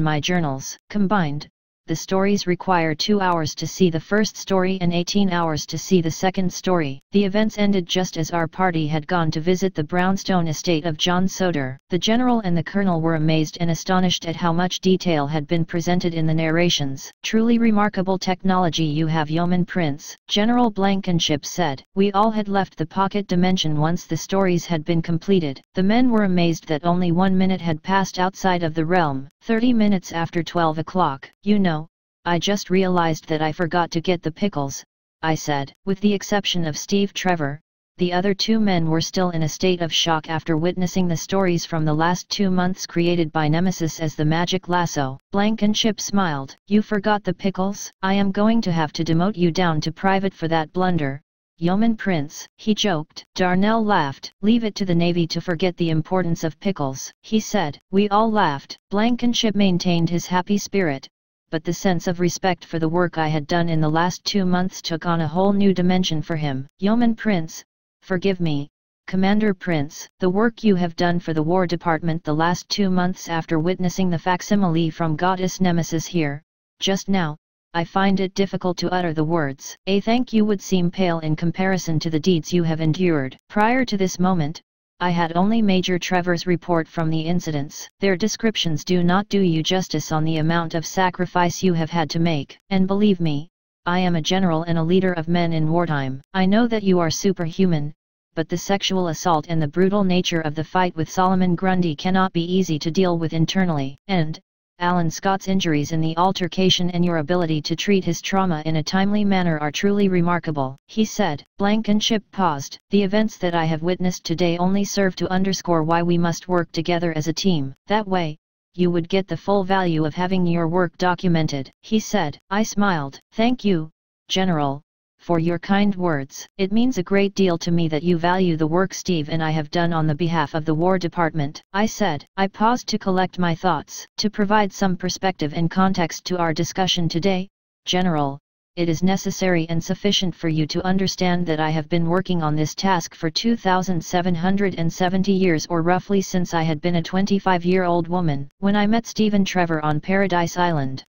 my journals. Combined, the stories require 2 hours to see the first story and 18 hours to see the second story. The events ended just as our party had gone to visit the brownstone estate of John Soder. The General and the Colonel were amazed and astonished at how much detail had been presented in the narrations. Truly remarkable technology you have, Yeoman Prince, General Blankenship said. We all had left the pocket dimension once the stories had been completed. The men were amazed that only 1 minute had passed outside of the realm, 30 minutes after 12 o'clock. You know, I just realized that I forgot to get the pickles, I said. With the exception of Steve Trevor, the other 2 men were still in a state of shock after witnessing the stories from the last 2 months created by Nemesis as the magic lasso. Blankenship smiled. You forgot the pickles? I am going to have to demote you down to private for that blunder, Yeoman Prince, he joked. Darnell laughed. Leave it to the Navy to forget the importance of pickles, he said. We all laughed. Blankenship maintained his happy spirit, but the sense of respect for the work I had done in the last 2 months took on a whole new dimension for him. Yeoman Prince, forgive me, Commander Prince, the work you have done for the War Department the last 2 months after witnessing the facsimile from Goddess Nemesis here, just now, I find it difficult to utter the words. A thank you would seem pale in comparison to the deeds you have endured. Prior to this moment, I had only Major Trevor's report from the incidents. Their descriptions do not do you justice on the amount of sacrifice you have had to make. And believe me, I am a general and a leader of men in wartime. I know that you are superhuman, but the sexual assault and the brutal nature of the fight with Solomon Grundy cannot be easy to deal with internally. And Alan Scott's injuries in the altercation and your ability to treat his trauma in a timely manner are truly remarkable, he said. Blankenship paused. The events that I have witnessed today only serve to underscore why we must work together as a team. That way, you would get the full value of having your work documented, he said. I smiled. Thank you, General, for your kind words. It means a great deal to me that you value the work Steve and I have done on the behalf of the War Department, I said. I paused to collect my thoughts. To provide some perspective and context to our discussion today, General, it is necessary and sufficient for you to understand that I have been working on this task for 2,770 years, or roughly since I had been a 25-year-old woman. When I met Stephen Trevor on Paradise Island,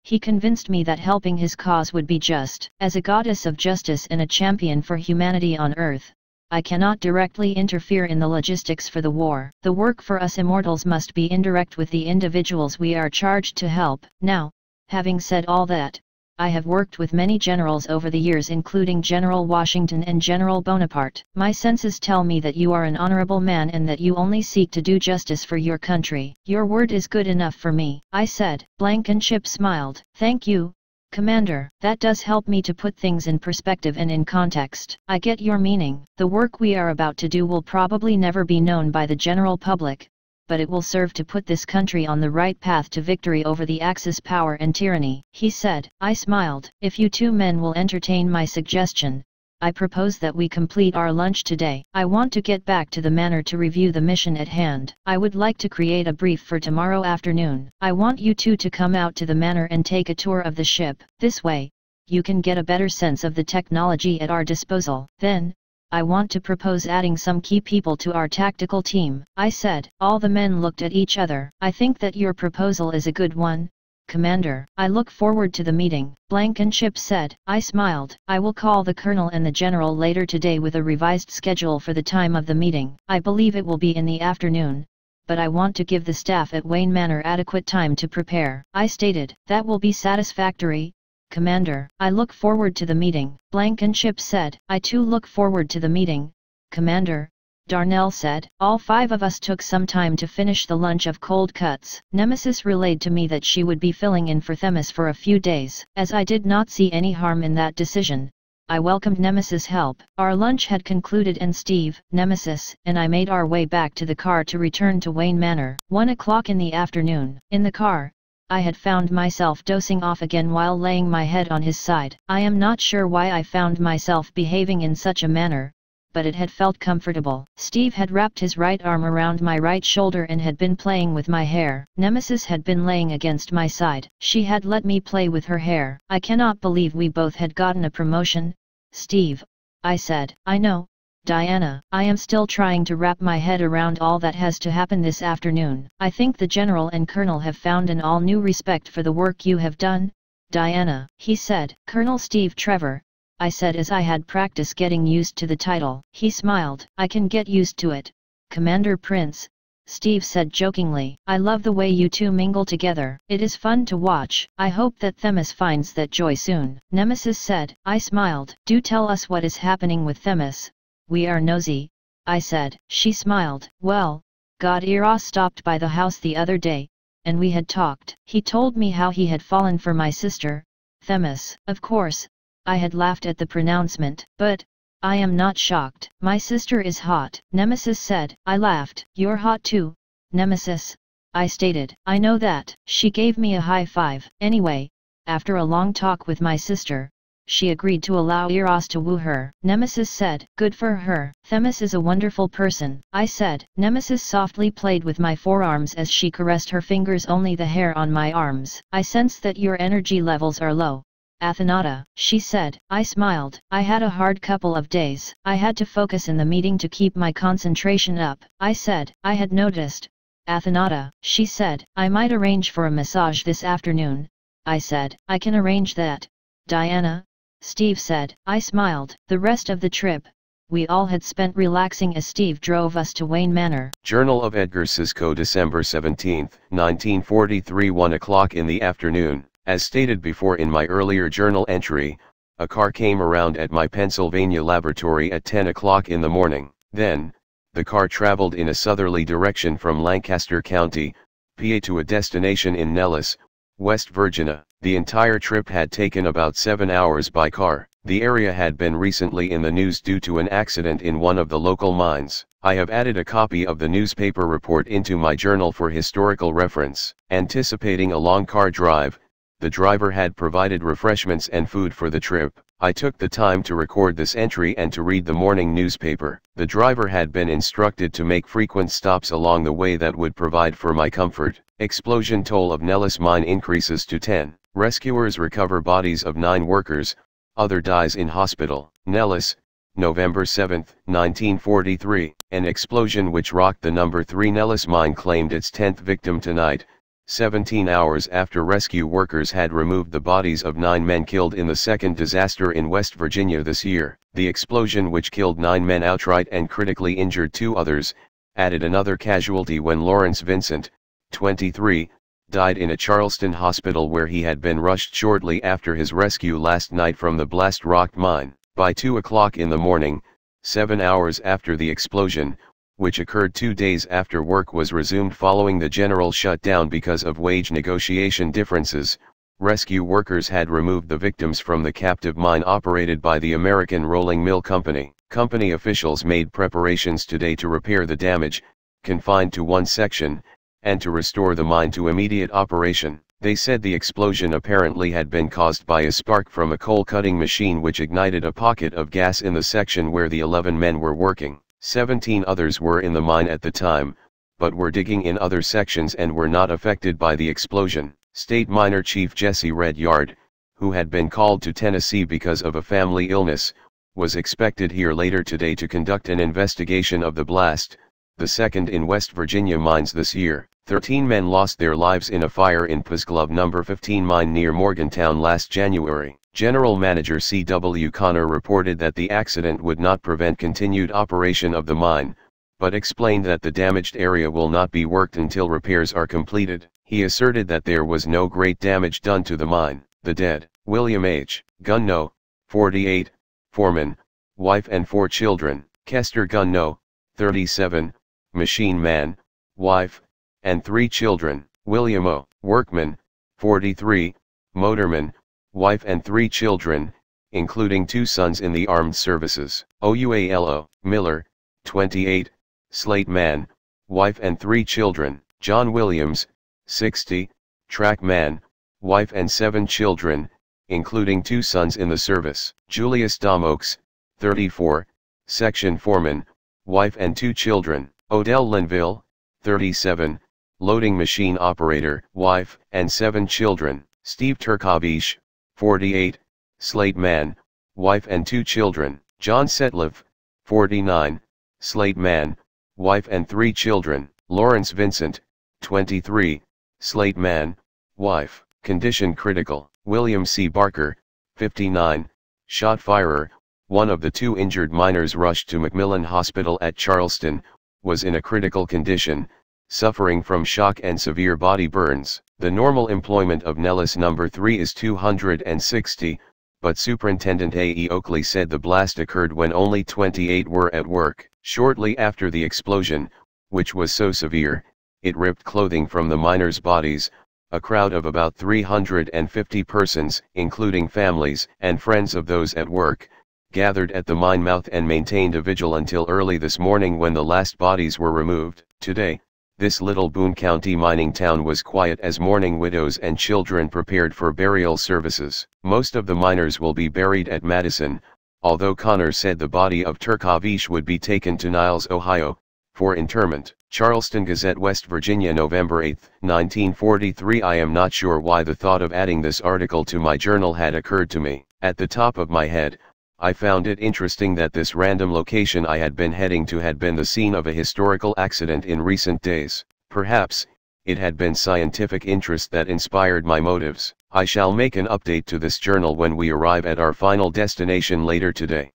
he convinced me that helping his cause would be just. As a goddess of justice and a champion for humanity on Earth, I cannot directly interfere in the logistics for the war. The work for us immortals must be indirect with the individuals we are charged to help. Now, having said all that, I have worked with many generals over the years, including General Washington and General Bonaparte. My senses tell me that you are an honorable man and that you only seek to do justice for your country. Your word is good enough for me, I said. Blankenship smiled. Thank you, Commander. That does help me to put things in perspective and in context. I get your meaning. The work we are about to do will probably never be known by the general public, but it will serve to put this country on the right path to victory over the Axis power and tyranny, he said. I smiled. If you 2 men will entertain my suggestion, I propose that we complete our lunch today. I want to get back to the manor to review the mission at hand. I would like to create a brief for tomorrow afternoon. I want you 2 to come out to the manor and take a tour of the ship. This way, you can get a better sense of the technology at our disposal. Then, I want to propose adding some key people to our tactical team, I said. All the men looked at each other. I think that your proposal is a good one, Commander. I look forward to the meeting, Blankenship said. I smiled. I will call the Colonel and the General later today with a revised schedule for the time of the meeting. I believe it will be in the afternoon, but I want to give the staff at Wayne Manor adequate time to prepare, I stated. That will be satisfactory, Commander. I look forward to the meeting, Blankenship said. I too look forward to the meeting, Commander, Darnell said. All 5 of us took some time to finish the lunch of cold cuts. Nemesis relayed to me that she would be filling in for Themis for a few days. As I did not see any harm in that decision, I welcomed Nemesis' help. Our lunch had concluded and Steve, Nemesis, and I made our way back to the car to return to Wayne Manor. 1 o'clock in the afternoon. In the car, I had found myself dozing off again while laying my head on his side. I am not sure why I found myself behaving in such a manner, but it had felt comfortable. Steve had wrapped his right arm around my right shoulder and had been playing with my hair. Nemesis had been laying against my side. She had let me play with her hair. I cannot believe we both had gotten a promotion, Steve, I said. I know, Diana. I am still trying to wrap my head around all that has to happen this afternoon. I think the General and Colonel have found an all-new respect for the work you have done, Diana, he said. Colonel Steve Trevor, I said as I had practice getting used to the title. He smiled. I can get used to it, Commander Prince, Steve said jokingly. I love the way you two mingle together. It is fun to watch. I hope that Themis finds that joy soon. Nemesis said. I smiled. Do tell us what is happening with Themis. We are nosy, I said. She smiled. Well, God Eros stopped by the house the other day, and we had talked. He told me how he had fallen for my sister, Themis. Of course, I had laughed at the pronouncement, but I am not shocked. My sister is hot, Nemesis said. I laughed. You're hot too, Nemesis, I stated. I know that. She gave me a high five. Anyway, after a long talk with my sister, she agreed to allow Eros to woo her. Nemesis said. Good for her. Themis is a wonderful person, I said. Nemesis softly played with my forearms as she caressed her fingers only the hair on my arms. I sense that your energy levels are low, Athenata, she said. I smiled. I had a hard couple of days. I had to focus in the meeting to keep my concentration up, I said. I had noticed, Athenata, she said. I might arrange for a massage this afternoon, I said. I can arrange that, Diana, Steve said. I smiled. The rest of the trip, we all had spent relaxing as Steve drove us to Wayne Manor. Journal of Edgar Sisco, December 17, 1943, 1 o'clock in the afternoon. As stated before in my earlier journal entry, a car came around at my Pennsylvania laboratory at 10 o'clock in the morning. Then, the car traveled in a southerly direction from Lancaster County, PA to a destination in Nellis, West Virginia. The entire trip had taken about 7 hours by car. The area had been recently in the news due to an accident in one of the local mines. I have added a copy of the newspaper report into my journal for historical reference. Anticipating a long car drive, the driver had provided refreshments and food for the trip. I took the time to record this entry and to read the morning newspaper. The driver had been instructed to make frequent stops along the way that would provide for my comfort. Explosion toll of Nellis mine increases to 10. Rescuers recover bodies of 9 workers, other dies in hospital. Nellis, November 7, 1943. An explosion which rocked the number 3 Nellis mine claimed its 10th victim tonight, 17 hours after rescue workers had removed the bodies of 9 men killed in the second disaster in West Virginia this year. The explosion, which killed 9 men outright and critically injured 2 others, added another casualty when Lawrence Vincent, 23, died in a Charleston hospital where he had been rushed shortly after his rescue last night from the blast-rocked mine. By 2 o'clock in the morning, 7 hours after the explosion, which occurred 2 days after work was resumed following the general shutdown because of wage negotiation differences, rescue workers had removed the victims from the captive mine operated by the American Rolling Mill Company. Company officials made preparations today to repair the damage, confined to one section, and to restore the mine to immediate operation. They said the explosion apparently had been caused by a spark from a coal-cutting machine which ignited a pocket of gas in the section where the 11 men were working. 17 others were in the mine at the time, but were digging in other sections and were not affected by the explosion. State Miner Chief Jesse Redyard, who had been called to Tennessee because of a family illness, was expected here later today to conduct an investigation of the blast, the second in West Virginia mines this year. 13 men lost their lives in a fire in Puzglove No. 15 mine near Morgantown last January. General Manager C.W. Connor reported that the accident would not prevent continued operation of the mine, but explained that the damaged area will not be worked until repairs are completed. He asserted that there was no great damage done to the mine. The dead: William H. Gunno, 48, foreman, wife and 4 children; Kester Gunno, 37, machine man, wife, and 3 children; William O. Workman, 43, motorman, wife and 3 children, including 2 sons in the armed services; Oualo Miller, 28, slate man, wife and 3 children; John Williams, 60, track man, wife and 7 children, including 2 sons in the service; Julius Domokes, 34, Section Foreman, wife and 2 children. Odell Linville, 37, Loading Machine Operator, wife and 7 children. Steve Turkavish, 48, Slate Man, wife and 2 children. John Setliff, 49, Slate Man, wife and 3 children. Lawrence Vincent, 23, Slate Man, wife. Condition critical. William C. Barker, 59, shot firer, one of the 2 injured miners rushed to McMillan Hospital at Charleston, was in a critical condition, suffering from shock and severe body burns. The normal employment of Nellis No. 3 is 260, but Superintendent A.E. Oakley said the blast occurred when only 28 were at work. Shortly after the explosion, which was so severe, it ripped clothing from the miners' bodies. A crowd of about 350 persons, including families and friends of those at work, gathered at the mine mouth and maintained a vigil until early this morning when the last bodies were removed. Today, this little Boone County mining town was quiet as mourning widows and children prepared for burial services. Most of the miners will be buried at Madison, although Connor said the body of Turkavish would be taken to Niles, Ohio, for interment. Charleston Gazette, West Virginia, November 8, 1943. I am not sure why the thought of adding this article to my journal had occurred to me. At the top of my head, I found it interesting that this random location I had been heading to had been the scene of a historical accident in recent days. Perhaps, it had been scientific interest that inspired my motives. I shall make an update to this journal when we arrive at our final destination later today. ************